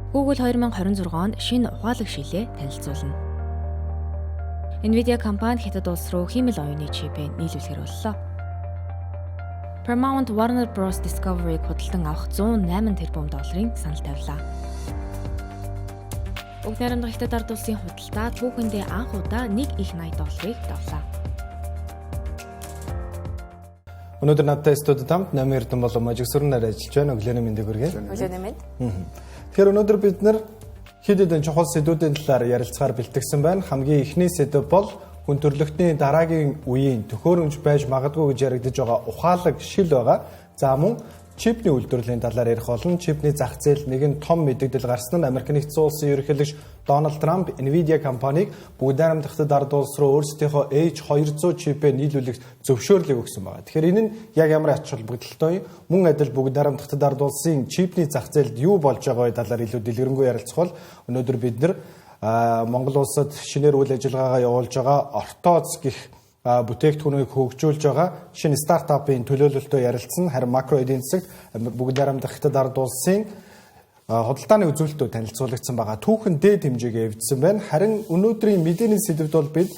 Google 2026 онд шинэ ухаалаг шилээ танилцуулна. Nvidia компани хятад улс руу хиймэл оюуны чипээ нийлүүлэхээр боллоо. Paramount Warner Bros Discovery-г худалдан авах $108 тэрбум санал тавилаа. Уг найрамдах хятад ард улсын худалдаа түүхэндээ анх удаа $1 их давлаа. Өнөөдөр надтай студид хамт Намын Эрдэнэ болон Можигсүрнээр ажиллаж байна. Өглөөний мэндийг хүргэе. Өглөөний мэнд. Тэгэхээр өнөөдөр бид нар хэд хэдэн чухал сэдвүүдийн талаар ярилцахаар бэлтгэсэн байна. Хамгийн эхний сэдв бол хүн төрөлхтний дараагийн үеийн төхөөрөмж байж магадгүй гэж яригдж байгаа ухаалаг шил байгаа. За мөн чипний үйлдвэрлэлийн талаар ярих болно. Чипний зах зээл нэгэн том мэдэгдэл гарсан нь Америк нэгдсэн улсын ерөнхийлөгч Дональд Трамп Nvidia компаниг бүгд найрамдах хятад ард улс руу өөрсдийнхөө H200 чипээ нийлүүлэх зөвшөөрлийг өгсөн байна. Тэгэхээр энэ нь яг ямар ач холбогдолтой юм? Мөн адил бүгд найрамдах хятад ард улсын чипний зах зээлд юу болж байгаа вэ талаар илүү дэлгэрэнгүй ярилцах бол өнөөдөр бид нар Монгол улсад шинээр үйл ажиллагаагаа явуулж байгаа Ортооц гэх бүтээгдэхүүнийг хөгжүүлж байгаа шинэ стартапын төлөөлөлтөөр ярилцсан. Харин макро эдийн засагт бүгд найрамдах хятад ард улсын худалдааны үзүүлэлтүүд танилцуулагдсан байгаа. Түүхэн дээд хэмжээгээ эвдсэн байна. Харин өнөөдрийн мэдээний сэдвд бол бид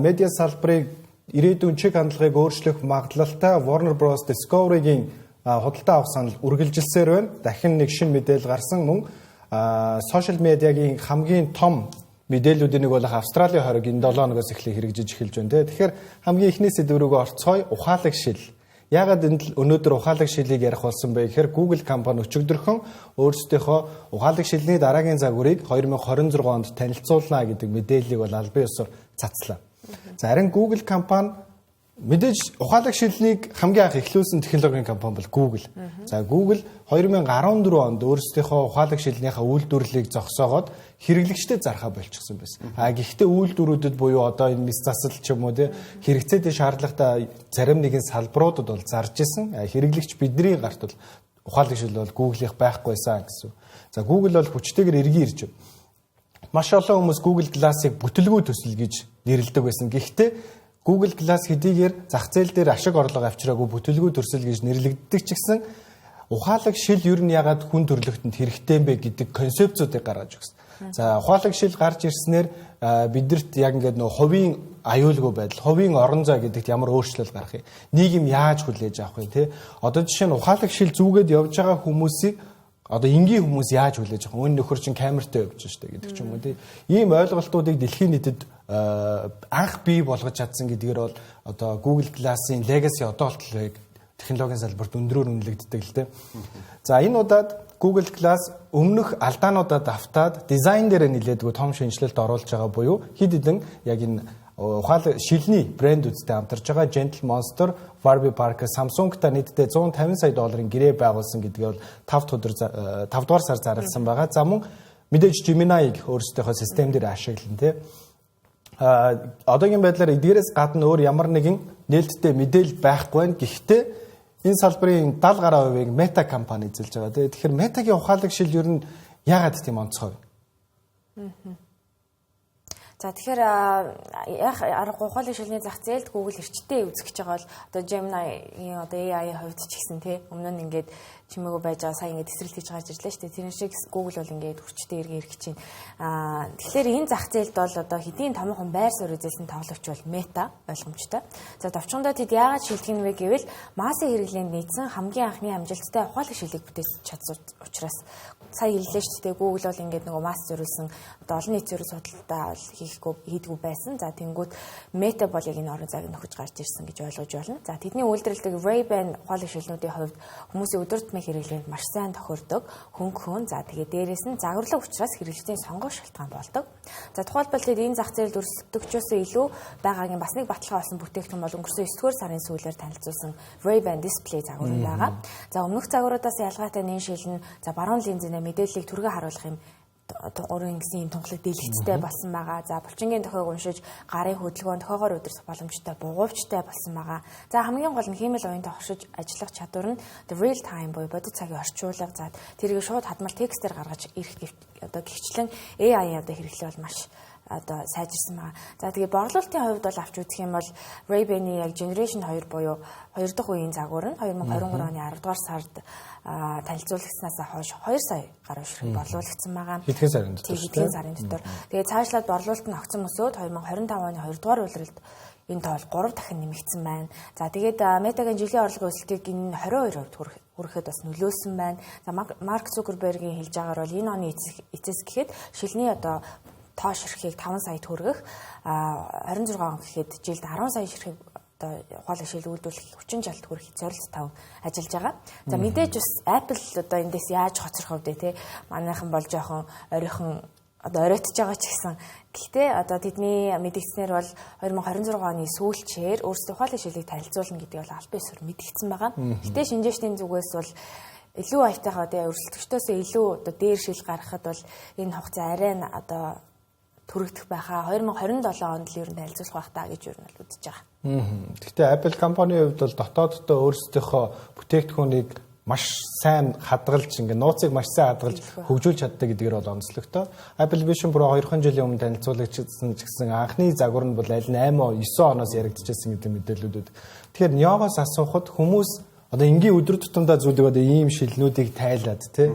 медиа салбарыг ирээдүйн чиг хандлагыг өөрчлөх магадлалтай Warner Bros Discovery-гийн худалдаа авах санал үргэлжилсээр байна. Дахин нэг шинэ мэдээлэл гарсан. Мөн сошиал медиагийн хамгийн том мэдээллүүдийн нэг бол Австралийн хориг энэ 7 хоногоос эхлээ хэрэгжиж эхэлж байна. Тэгэхээр хамгийн эхний сэдв рүүгээ орцгоё. Ухаалаг шил. Яагаад өнөөдөр ухаалаг шилийг ярих болсон бэ гэхээр Google компани өчигдөрхөн өөрсдийнхөө ухаалаг шилний дараагийн загварыг 2026 онд танилцуулна гэдэг мэдээллийг бол албан ёсоор цацлаа. За харин Google компани мэдээж ухаалаг шилнийг хамгийн анх эхлүүлсэн технологийн компани бол Google. За Google 2014 онд өөрсдийнхөө ухаалаг шилнийхаа үйлдвэрлэлийг зогсоогоод хэрэглэгчдэд зархаа болчихсон байсан. Гэхдээ үйлдвэрүүдэд буюу одоо энэ мис засал ч юм уу те хэрэгцээтэй шаардлагатай зарим нэгэн салбаруудад бол зарж исэн. Хэрэглэгч бидний гарт бол ухаалаг шил бол Google-ийнх байхгүйсэн гэсэн. За Google бол хүчтэйгээр эргэн ирж байна. Маш олон хүмүүс Google Glass-ыг бүтэлгүй төсөл гэж нэрлэдэг байсан. Гэхдээ Google Glass хэдийгээр зах зээл дээр ашиг орлого авчираагүй бүтэлгүй төрсөл гэж нэрлэгддэг ч гэсэн ухаалаг шил ер нь ягаад хүн төрөлхтөнд хэрэгтэй юм бэ гэдэг концепцуудыг гаргаж өгсөн. За ухаалаг шил гарч ирснээр бидэрт яг ингээд нөө хувийн аюулгүй байдал, хувийн орон зай гэдэгт ямар өөрчлөлт гарах юм. Нийгэм яаж хүлээж авах юм те. Одоо жишээ нь ухаалаг шил зүгээд явж байгаа хүмүүсийг одоо энгийн хүмүүс яаж хүлээж авах вэ? Өн нөхөр чинь камертай явж штэ гэдэг ч юм уу тий. Ийм ойлголтуудыг дэлхийн нийтэд анх бий болгож чадсан гэдгээр бол одоо Google Glass-ийн legacy одоо болтлыг технологийн салбарт өндрөөр үнэлэгддэг л дээ. За энэ удаад Google Glass өмнөх алдаануудаа давтаад дизайн дээр нэлээдгүй том шинжилэлт оруулж байгаа буюу хэд хэдэн яг энэ ухаалаг шилний брэндүүдтэй хамтарч байгаа Gentle Monster, Warby Parker, Samsung-та нийтдээ $150 сая гэрээ байгуулсан гэдгээ бол 5 дугаар сар зарласан байгаа. За мөн мэдээж Gemini-г өөрсдийнхөө систем дээр ашиглан тий. Одоогийн байдлаар эдгээрээс гадна өөр ямар нэгэн нээлттэй мэдээлэл байхгүй байна. Гэхдээ энэ салбарын 70% Meta компани эзэлж байгаа тий. Тэгэхээр Meta-гийн ухаалаг шил ер нь яагаад тийм онцгой вэ? За тэгэхээр яг ухаалаг шилний зах зээлд Google эрчтэй үзэж байгаа бол одоо Gemini-ийн одоо AI-ийн хувьд ч гэсэн тий өмнө нь ингээд чимээгүй байж байгаа сайн ингээд тесрэлт хийж гарч ирлээ шүү дээ. Тэр шиг Google бол ингээд хүчтэй эргээ ирэх чинь. Тэгэхээр энэ зах зээлд бол одоо хэдийн томоохон байр суурь үзүүлсэн тоглогч бол Meta ойлгомжтой. За товчхондоо тэд яагаад шилдэг юм бэ гэвэл массын хэрэглээнд нийцсэн хамгийн анхны амжилттай ухаалаг шилийг бүтээж чадсан учраас сая хэллээ шүү дээ. Google бол ингээд нөгөө масс зориулсан одоо олон нийт зориулсан судалгаа хийдгүү байсан. За тэнгүүд Meta бол яг энэ орон зайг нөхөж гарч ирсэн гэж ойлгож байна. За тэдний үйлдвэрлэдэг Ray-Ban ухаалаг шилнүүдийн хувьд хүмүүсийн өдөр тутмын хэрэглээнд маш сайн тохирдог, хөнгөн. За тэгээ дээрээс нь загварлаг учраас хэрэглэгчдийн сонгох шалтгаан болдог. За тухайлбал тэд энэ зах зээл өрсөлдөгчөөс илүү байгаагийн бас нэг баталгаа болсон бүтээгдэхүүн бол өнгөрсөн 9-р сарын сүүлээр танилцуулсан Ray-Ban Display загвар байгаа. За өмнөх загваруудаас ялгаатай нэн шил нь за баруун линзэнэ мэдээллийг түргээ харуулах юм дугуурын гэсэн юм тунгалаг дэлгэцтэй болсон байгаа. За булчингийн тохиог уншиж гарын хөдөлгөөн тохиогоор удирдах боломжтой, бугуувчтай болсон байгаа. За хамгийн гол нь хиймэл оюунтай хоршиж ажиллах чадвар нь real time буюу бодит цагийн орчуулга. За тэрийг шууд хадмал текстээр гаргаж ирэх одоо гихчлэн AI одоо хэрэглээ бол маш одоо сайжирсан байгаа. За тэгээд борлуулалтын хувьд бол авч үзэх юм бол Ray-Ban-ы яг Generation 2 буюу 2 дахь үеийн загвар нь 2023 оны 10 дугаар сард танилцуулагдсанаас хойш 2 сая гаруй ширхэг борлуулагдсан байгаа. Хэдхэн сарын дотор? Хэдхэн сарын дотор. Тэгээд цаашлаад борлуулалт нь огцон өсөөд 2025 оны 2 дугаар улиралд энэ тоол 3 дахин нэмэгдсэн байна. За тэгээд Meta-гийн жилийн орлогын өсөлтийг энэ 22% хүрэхэд бас нөлөөлсөн байна. За Марк Цукербергийн хэлж байгаагаар бол энэ оны эцэс гэхэд шилний одоо тоо ширхгийг 5 сая төгрөгөх 26 он гэхэд жилд 10 сая ширхэг одоо ухаалаг шил үйлдвэрлэх хүчин чалт хүрэх зорилт тав ажиллаж байгаа. За мэдээж бас Apple одоо эндээс яаж хоцрох вэ те манайхан бол жоохон оройхон одоо оройтж байгаа ч гэсэн гэхдээ одоо тэдний мэдгдснээр бол 2026 оны сүүлчээр өөрсдөө ухаалаг шилийг танилцуулна гэдэг бол аль биесээр мэдгдсэн байгаа. Гэхдээ шинжээчдийн зүгээс бол илүү аятайгаа одоо өрсөлдөгчдөөс илүү одоо дээр шил гаргахад бол энэ хугацаа арай одоо түрэгдэх байхаа 2027 онд л ер нь танилцуулах байх таа гэж ер нь л үзэж байгаа. Гэхдээ Apple компанийн хувьд бол дотооддоо өөрсдийнхөө бүтээгдэхүүнийг маш сайн хадгалж ингээ нууцыг маш сайн хадгалж хөгжүүлж чаддаг гэдгээр бол онцлогтой. Apple Vision Pro 2 жилийн өмнө танилцуулагдсан ч гэсэн анхны загвар нь бол аль 8 9 оноос яригдчихсэн гэдэг мэдээллүүдүүд. Тэгэхээр Nyogo-с асуухад хүмүүс одоо энгийн өдөр тутамдаа зүйлийг одоо ийм шилнүүдийг тайлаад тий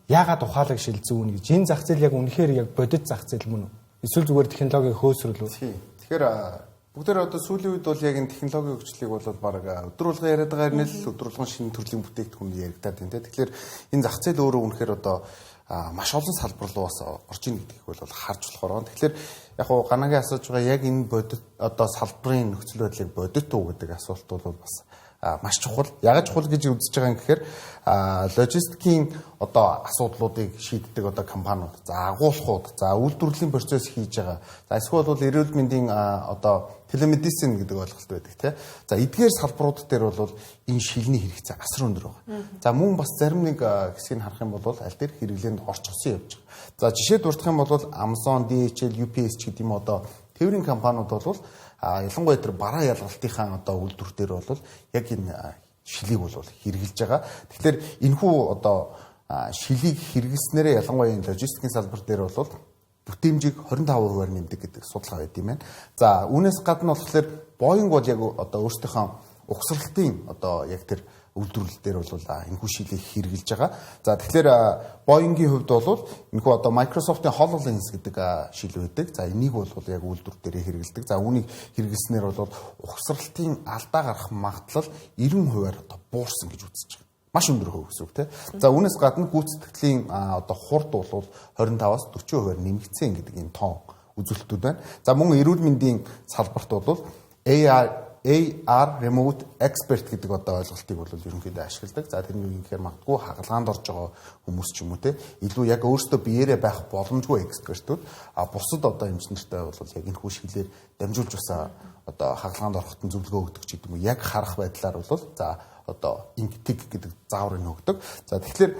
яагаад ухаалаг шил зүүн гэж энэ зах зээл яг үнэхээр яг бодит зах зээл мөн үү? Эсвэл зүгээр технологийн хөөсрөл үү? Тэгэхээр бүгдээр одоо сүүлийн үед бол яг энэ технологийн хөгжлийг бол баг өдөр болгон яриад байгаа юм л өдөр болгон шинэ төрлийн бүтээгдэхүүн яригадаад байна. Тэгэхээр энэ зах зээл өөрөө үнэхээр одоо маш олон салбар руу бас орж ийн гэдгийг бол харж болохоор. Тэгэхээр яг хуу ганагийн асууж байгаа яг энэ бодит одоо салбарын нөхцөл байдлыг бодит уу гэдэг асуулт бол бас маш чухал. Яг чухал гэж үзэж байгаа юм гэхээр логистикийн одоо асуудлуудыг шийддэг одоо компаниуд, за агуулгууд, за үйлдвэрлэлийн процесс хийж байгаа. За эсвэл бол эрүүл мэндийн одоо телемедицин гэдэг ойлголт байдаг тийм. За эдгээр салбарууд дээр бол энэ шилний хэрэгцээ асар өндөр байгаа. За мөн бас зарим нэг хэсгийг харах юм бол аль дээр хэрэглээнд орч осон явж байгаа. За жишээ дурдах юм бол Amazon, DHL, UPS ч гэдэг юм одоо тээврийн компаниуд бол ялангуяа тэр бараа ялгалтынхаа одоо үйлдвэр дээр бол яг энэ шилийг бол хэрэгжилж байгаа. Тэгэхээр энэхүү одоо шилийг хэрэглэснээрээ ялангуяа энэ логистикийн салбар дээр бол бүтээмжийг 25%-аар нэмдэг гэдэг судалгаа байд юм байна. За үүнээс гадна болохоор Boeing бол яг одоо өөрсдийнхөө угсралтын одоо яг тэр үйлдвэрлэл дээр бол энэхүү шилийг хэрэгжилж байгаа. За тэгэхээр Boeing-ийн хувьд бол энэхүү одоо Microsoft-ийн HoloLens гэдэг шил байдаг. За энийг бол яг үйлдвэр дээр хэрэгэлдэг. За үүнийг хэрэглэснээр бол угсралтын алдаа гарах магадлал 90%-аар одоо буурсан гэж үзэж байгаа. Маш өндөр хувь гэсэн үг тийм. За үүнээс гадна гүйцэтгэлийн одоо хурд бол 25-аас 40%-аар нэмэгдсэн гэдэг энэ тоон үзүүлэлтүүд байна. За мөн эрүүл мэндийн салбарт бол AR Remote Expert гэдэг одоо ойлголтыг бол ерөнхийдөө ашигладаг. За тэр нь юу гэхээр магадгүй хагалгаанд орж байгаа хүмүүс ч юм уу те илүү яг өөрсдөө биеэрээ байх боломжгүй экспертүүд бусад одоо эмчнэртэй бол яг энэ хүү шиглэлээр дамжуулж баса одоо хагалгаанд ороход зөвлөгөө өгдөг ч гэдэг юм уу яг харах байдлаар бол за одоо инктиг гэдэг зааврыг өгдөг. За тэгэхээр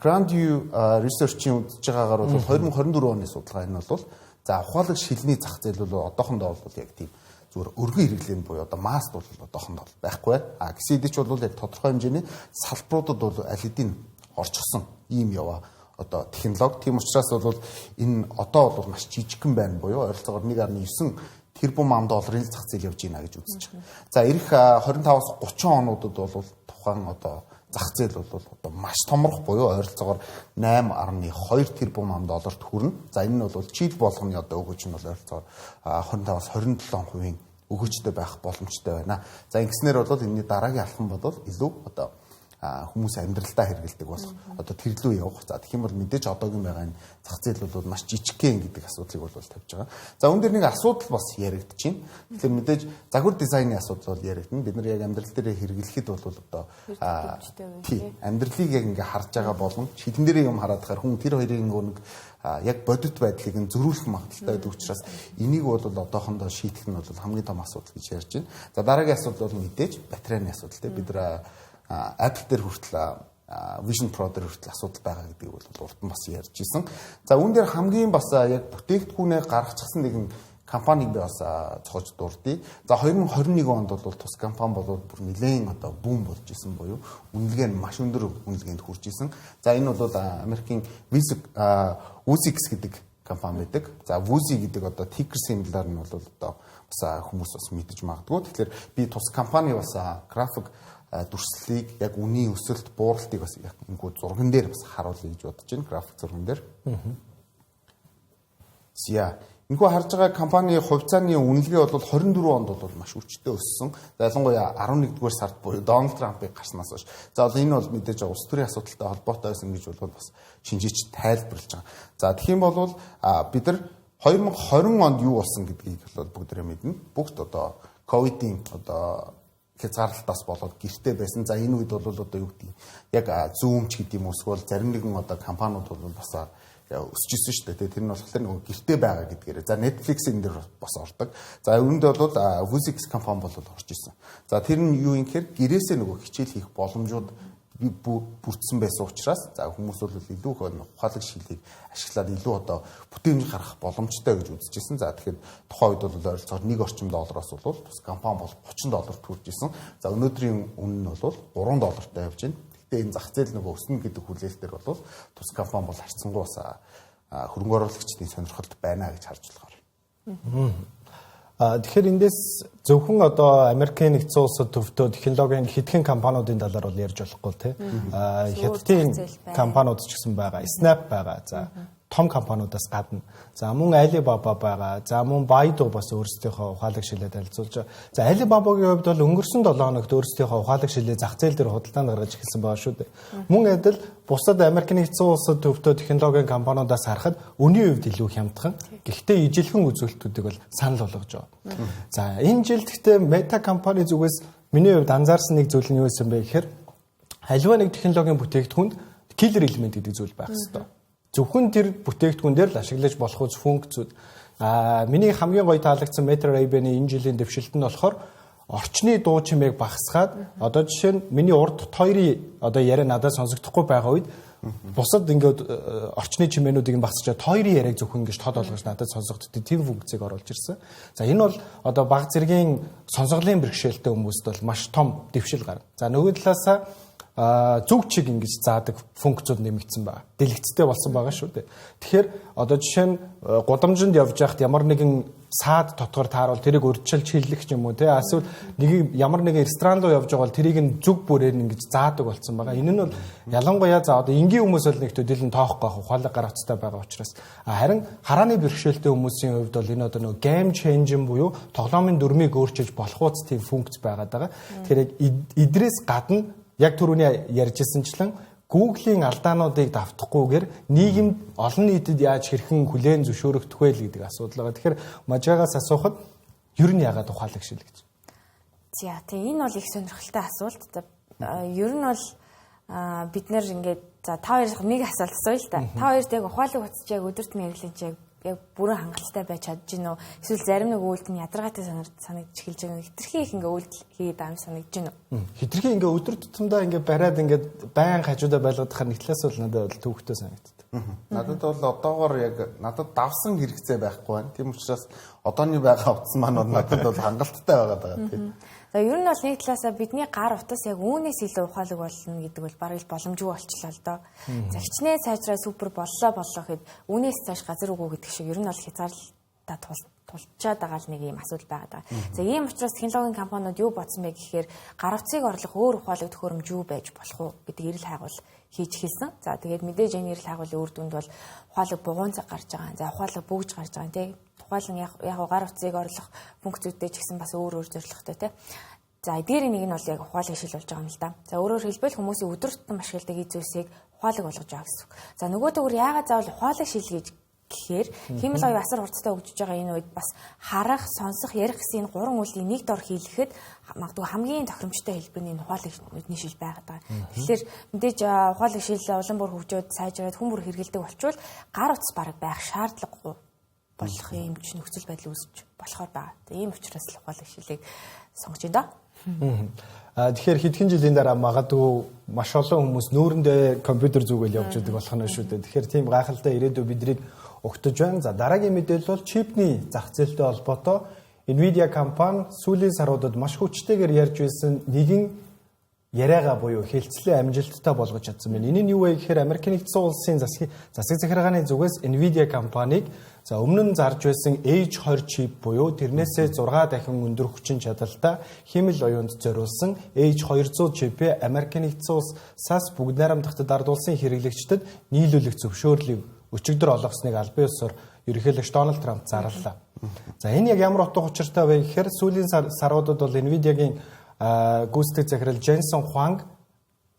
Grand View Research-ийн үзэж байгаагаар бол 2024 оны судалгаа энэ бол за ухаалаг шилний зах зээл бол одоохондоо бол яг тийм зүгээр өргөн хэрэглэн буюу одоо маст бол одоохондоо байхгүй байна. Гэсэдэж бол яг тодорхой хэмжээний салбаруудад бол аль хэдийн орчихсон ийм яваа одоо технологи. Тийм учраас бол энэ одоо бол маш жижигхэн байна буюу ойролцоогоор 1.9 тэрбум $ын зах зээл явж байна гэж үзэж байна. За ирэх 25-аас 30 онуудад бол тухайн одоо зах зээл бол одоо маш томрох буюу ойролцоогоор 8.2 тэрбум $-т хүрнэ. За энэ нь бол жил болгоны одоо өгөөж нь бол ойролцоогоор 25-аас 27% өгөөжтэй байх боломжтой байна. За ингэснээр бол энэний дараагийн алхам бол илүү одоо хүмүүс амьдралдаа хэрэгэлдэг болох одоо тэрлүү явах. За тэгэх юм бол мэдээж одоогийн байгаа энэ зах зээл бол маш жижигхэн гэдэг асуудлыг бол тавьж байгаа. За үүн дээр нэг асуудал бас яригдчихээн. Тэгэхээр мэдээж загвар дизайны асуудал бол яригдана. Бид нар яг амьдрал дээр хэрэглэхэд бол одоо амьдралыг яг ингээ харж байгаа болон шилэн дээр юм хараад хахаар хүн тэр хоёрын нэг яг бодит байдлыг нь зөрүүлэх магадaltaй байдаг учраас энийг бол одоохондоо шийдэх нь бол хамгийн том асуудал гэж ярьж байна. За дараагийн асуудал бол мэдээж батарейны асуудал те бид нар Apple дээр хүртэл Vision Pro дээр хүртэл асуудал байгаа гэдгийг бол урд нь бас ярьж исэн. За үүн дээр хамгийн бас яг бүтээгдэхүүнээ гаргачихсан нэгэн компаниг би бас цоож дурдъя. За 2021 онд бол тус компани болоод бүр нэлээд одоо бум болж исэн буюу үнэлгээ нь маш өндөр үнэлгээнд хүрч исэн. За энэ бол Америкийн Vuzix гэдэг компани байдаг. За Wuxi гэдэг одоо ticker symbol-аар нь бол одоо бас хүмүүс бас мэдэж магадгүй. Тэгэхээр би тус компани бас график дүрслэлийг яг үнийн өсөлт бууралтыг бас ингэүү зурган дээр бас харуулъя гэж бодож байна. График зурган дээр. За Инхүү харж байгаа компани хувьцааны үнэлгээ бол 24 онд бол маш хүчтэй өссөн. Ялангуяа 11-р сард буюу Дональд Трампыг гарснаас хойш. За одоо энэ бол мэдээж улс төрийн асуудалтай холбоотой байсан гэж бол бас шинжээч тайлбарлаж байгаа. За тэгэх юм бол бид нар 2020 онд юу болсон гэдгийг бол бүгдээрээ мэднэ. Бүгд одоо ковидын одоо хязгаарлалтаас болоод гэртээ байсан. За энэ үед бол одоо юу гэдэг яг Zoom ч гэдэг юм уусгал зарим нэгэн одоо компаниуд бол бас өсчихсөн шүү дээ. Тэр нь болохоор нөгөө гэртээ байгаа гэдгээр. За Netflix энэ дэр бас ордог. За үүнд бол Wuxi компани бол орж исэн. За тэр нь юу юм гэхээр гэрээсээ нөгөө хичээл хийх боломжууд бүрдсэн байсан учраас за хүмүүс бол илүү ухаалаг шилийг ашиглаад илүү одоо бүтээмж гаргах боломжтой гэж үзчихсэн. За тэгэхээр тухайн үед бол ойролцоогоор 1 орчим доллароос бол тус компани бол $30 төрж исэн. За өнөөдрийн үнэ нь бол $3 явж байна. Энэ зах зээл нөгөө өснө гэдэг хүлээлтээр бол тус компани бол харьцангуй бас хөрөнгө оруулагчдын сонирхолд байна гэж харж болохоор. Тэгэхээр эндээс зөвхөн одоо Америкийн нэгдсэн улсад төвдөө технологийн хэдхэн компаниудын талаар бол ярьж болохгүй тий. Хятадын компаниуд ч гэсэн байгаа. Snap байгаа. За том компаниудаас гадна. За мөн Alibaba байгаа. За мөн Baidu бас өөрсдийнхөө ухаалаг шилээ танилцуулж байгаа. За Alibaba-гийн хувьд бол өнгөрсөн 7 хоногт өөрсдийнхөө ухаалаг шилээ зах зээл дээр худалдаанд гаргаж эхэлсэн байгаа шүү дээ. Мөн адил бусад Америкийн нэгдсэн улсад төвдөө технологийн компаниудаас харахад үнийн хувьд илүү хямдхан. Гэхдээ ижилхэн үзүүлэлтүүдийг бол санал болгож байгаа. За энэ жил гэхдээ Meta компани зүгээс миний хувьд анзаарсан нэг зүйл нь юу байсан бэ гэхээр аливаа нэг технологийн бүтээгдэхүүнд killer element гэдэг зүйл байх хэрэгтэй. Зөвхөн тэр бүтээгдэхүүн дээр л ашиглаж болох үз функцүүд. Миний хамгийн гоё таалагдсан Meta Ray-Ban-ы энэ жилийн дэвшилт нь болохоор орчны дуу чимээг багасгаад одоо жишээ нь миний урд хоёрын одоо яриа надад сонсогдохгүй байгаа үед бусад ингээд орчны чимээнүүдийг багасчаад хоёрын яриаг зөвхөн ингэж тод олгож надад сонсогддог тийм функцийг оруулж ирсэн. За энэ бол одоо баг зэргийн сонсголын бэрхшээлтэй хүмүүст бол маш том дэвшил гарна. За нөгөө талаасаа зүг чиг ингэж заадаг функцүүд нэмэгдсэн байна. Дэлгэцтэй болсон байгаа шүү дээ. Тэгэхээр одоо жишээ нь гудамжинд явж байхад ямар нэгэн саад дотгоор тааруул тэрийг урьдчилж хиллэх юм уу те эсвэл нэг ямар нэгэн ресторан руу явж байгаа бол тэрийг нь зүг бүрээр ингэж заадаг болсон байгаа. Энэ нь бол ялангуяа за одоо энгийн хүмүүс бол нэг төдийлөн тоохгүй байх ухаалаг гаргацтай байгаа учраас харин харааны бэрхшээлтэй хүмүүсийн хувьд бол энэ одоо нэг game changing буюу тоглоомын дүрмийг өөрчилж болох үс тийм функц байгаад байгаа. Тэгэхээр идрээс гадна яг түрүүний ярьжсэнчлэн Google-ийн алдаануудыг давтахгүйгээр нийгэмд олон нийтэд яаж хэрхэн хүлээн зөвшөөрөгдөх вэ гэдэг асуудал байгаа. Тэгэхээр мажаагаас асуухад ер нь яагаад ухаалаг шил гэж. За тийм энэ бол их сонирхолтой асуулт. Ер нь бол бид нэр ингээд за та хоёроос нэг асуулт асууя л да. Та хоёрт яг ухаалаг утас яг өдөрт мэрэглэж яг бүрэн хангалттай байж чадж гинөө. Эсвэл зарим нэг үйлдэл нь ядаргаатай санагдаж эхэлж байгаа. Хитрхи их ингээ үйлдэл хийгээд аим санагдаж гинөө. Хитрхи ингээ өдөр тутамдаа ингээ бариад ингээ байн хажуудаа байлгадахаар нэг талаас бол надад бол төвхтэй санагддаг. Надад бол одоогоор яг надад давсан хэрэгцээ байхгүй байна. Тийм учраас одооны байгаа утас маань надад бол хангалттай байгаа тийм. За ер нь бол нэг талаасаа бидний гар утас яг үүнээс илүү ухаалаг болно гэдэг бол бараг л боломжгүй болчихлоо л доо. За хичнээн сайжраа супер боллоо гэхэд үүнээс цааш газар үгүй гэдэг шиг ер нь бол хязгаарлалтаа тулчаад байгаа л нэг юм асуудал байгаа. За ийм учраас технологийн компаниуд юу бодсон бэ гэхээр гар утсыг орлох өөр ухаалаг төхөөрөмж юу байж болох уу гэдэг эрэл хайгуул хийж хэлсэн. За тэгээд мэдээж энэ эрэл хайгуулын үр дүнд бол ухаалаг бугуун цаг гарч байгаа. За ухаалаг бөгж гарч байгаа тийм. Тухайлан яг гар утсыг орлох функцүүдтэй ч гэсэн бас өөр зорилготой тийм. За эдгээр нэг нь бол яг ухаалаг шил болж байгаа юм л да. За өөрөөр хэлбэл хүмүүсийн өдөр тутам ашигладаг эд зүйлсийг ухаалаг болгож байгаа гэсэн үг. За нөгөө төгөр яагаад заавал ухаалаг шил гэж гэхээр хиймэл оюу асар хурцтай хөгжиж байгаа энэ үед бас харах, сонсох, ярих гэсэн энэ гурван үйлдийг нэг дор хийлгэхэд магадгүй хамгийн тохиромжтой хэлбэрний ухаалаг нүдний шил байгаад байгаа. Тэгэхээр мэдээж ухаалаг шил улам бүр хөгжөөд сайжраад хүн бүр хэрэгэлдэг болчвол гар утас бараг байх шаардлагагүй болох юм ч нөхцөл байдал үүсэж болохоор байгаа. Ийм учраас л ухаалаг шилийг сонгож байна. Тэгэхээр хэдхэн жилийн дараа магадгүй маш олон хүмүүс нүүрэндээ компьютер зүгэл явж байдаг болох нь шүү дээ. Тэгэхээр тийм гайхалтай ирээдүй бидрийг өгтөж байна. За дараагийн мэдээлэл бол чипний зах зээлтэй холбоотой Nvidia компани сүүлийн саруудад маш хүчтэйгээр ярьж байсан нэгэн яриагаа буюу хэлцлээ амжилттай болгож чадсан байна. Энэ нь юу вэ гэхээр Америкийн нэгдсэн улсын засаг захиргааны зүгээс Nvidia компанийг за өмнө нь зарж байсан H20 чип буюу тэрнээсээ 6 дахин өндөр хүчин чадалтай хэмэл оюунд зориулсан H200 чипээ Америкийн нэгдсэн улсаас бүгд найрамдахад ардуулсан хэрэглэгчдэд нийлүүлэх зөвшөөрлийг өчигдөр олгосныг албан ёсоор ерөнхийлөгч Дональд Трамп зарлаа. За энэ яг ямар утга учиртай вэ гэхээр сүүлийн саруудад бол Nvidia-гийн гүйцэтгэх захирал Jensen Huang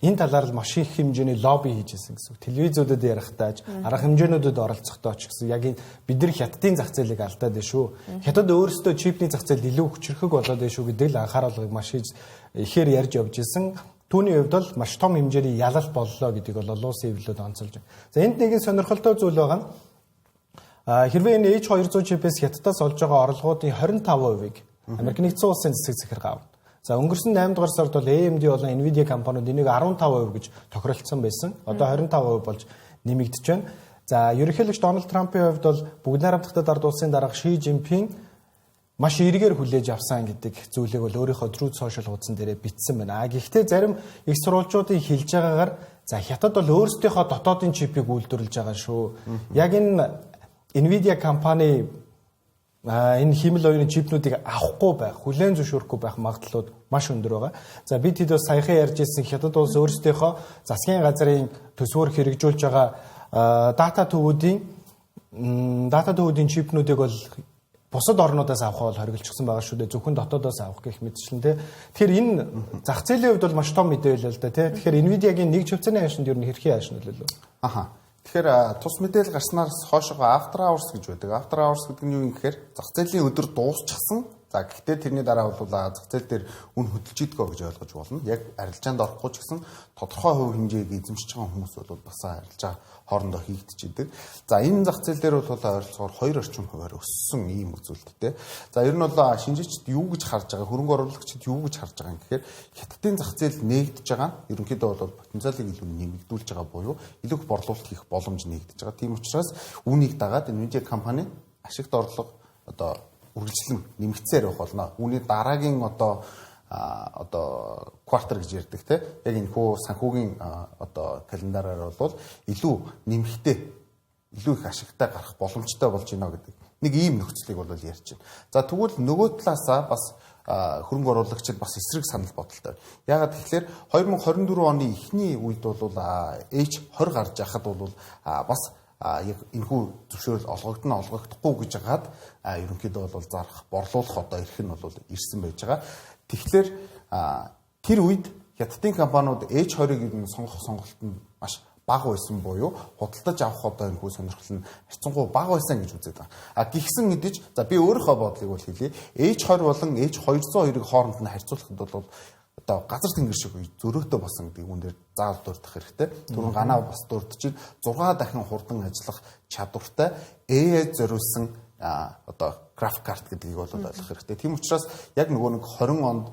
энэ талаар л маш их хэмжээний лобби хийж ирсэн гэсэн. Телевизүүдэд ярихтааж, арга хэмжээнүүдэд оролцохдоо ч гэсэн яг энэ бид нар хятадын зах зээлийг алдаад байна шүү. Хятад өөрсдөө чипний зах зээлд илүү хүчрхэг болоод байна шүү гэдэг л анхааруулгыг маш ихээр ярьж явж ирсэн. Түүний хувьд бол маш том хэмжээний ялалт боллоо гэдгийг бол олон улсын хэвлэлүүд онцолж байна. За энд нэгэн сонирхолтой зүйл байгаа нь хэрвээ энэ H200 чипээс хятадаас олж байгаа орлогуудын 25%-ийг Америк нэгдсэн улсын засаг захиргаа авна. За өнгөрсөн 8 дугаар сард бол AMD болон Nvidia компаниуд энийг 15% гэж тохиролцсон байсан. Одоо 25% болж нэмэгдэж байна. За ерөнхийлөгч Дональд Трампын хувьд бол бүгд найрамдахад ард улсын дарга Ши Жинпинг маш эргээр хүлээж авсан гэдэг зүйлийг бол өөрийнхөө Truth Social хуудсан дээрээ бичсэн байна. Гэхдээ зарим их сурвалжуудын хэлж байгаагаар за хятад бол өөрсдийнхөө дотоодын чипийг үйлдвэрлэж байгаа шүү. Яг энэ Nvidia компани энэ химэл оюуны чипнүүдийг авахгүй байх, хүлээн зөвшөөрөхгүй байх магадлалууд маш өндөр байгаа. За бид хэд бас саяхан ярьж ирсэн хятад улс өөрсдийнхөө засгийн газрын төсвөр хэрэгжүүлж байгаа дата төвүүдийн чипнүүдийг бол бусад орнуудаас авах бол хориглочихсон байгаа шүү дээ. Зөвхөн дотоодоос авах гэх мэтчлэн тий. Тэгэхээр энэ зах зээлийн хувьд бол маш том мэдээлэл л да тий. Тэгэхээр Nvidia-гийн нэг чипцэний хашинд ер нь хэрхэн хашин нөлөөлөө? Тэгэхээр тус мэдээлэл гарснаас хойшоо after hours гэж байдаг. After hours гэдэг нь юу юм гэхээр зах зээлийн өдөр дуусчихсан. За гэхдээ тэрний дараа бол зах зээл дээр үн хөдөлж идэгөө гэж ойлгож болно. Яг арилжаанд орохгүй ч гэсэн тодорхой хувь хэмжээг эзэмшиж байгаа хүмүүс бол бас арилжаа хоорондоо хийгдэж идэг. За энэ зах зээл дээр бол ойролцоогоор 2 орчим хувиар өссөн ийм үзүүлэлттэй. За ер нь бол шинжээчд юу гэж харж байгаа, хөрөнгө оруулагчид юу гэж харж байгаа юм гэхээр хятадын зах зээл нээгдэж байгаа нь ерөнхийдөө бол потенциалыг илүү нэмэгдүүлж байгаа буюу илүү их борлуулалт хийх боломж нээгдэж байгаа. Тийм учраас үүнийг дагаад Nvidia компани ашигт орлого одоо үргэлжлэн нэмэгдсээр байх болно. Үүний дараагийн одоо квартал гэж ярьдаг те. Яг энэ хөө санхүүгийн одоо календараар бол илүү нэмэгтэй, илүү их ашигтай гарах боломжтой болж байна гэдэг. Нэг ийм нөхцөлийг бол ярьж байна. За тэгвэл нөгөө талаасаа бас хөрөнгө оруулагчид бас эсрэг санал бодолтой. Яагаад тэгэхээр 2024 оны эхний үед бол H20 гарч яхад бол бас яг энэхүү зөвшөөрөл олгогдохгүй гэж хагаад ерөнхийдөө бол зарах, борлуулах одоо эрх нь бол ирсэн байж байгаа. Тэгэхээр тэр үед хятадын компаниуд H20-ыг сонгох сонголт нь маш бага байсан буюу худалдаж авах одоо энэхүү сонирхол нь харьцангуй бага байсан гэж үзээд байгаа. Гихсэн мэдээж за би өөрийнхөө бодлыг бол хэлье. H20 болон H202-ыг хооронд нь харьцуулахад бол одоо газар тэнгэр шиг зөрөөтэй болсон гэдэг үн дээр заавал дурдах хэрэгтэй. Түрүүн ганаа бас дурдчих 6 дахин хурдан ажиллах чадвартай AI зориулсан одоо график карт гэдгийг бол ойлгох хэрэгтэй. Тийм учраас яг нөгөө нэг 20 онд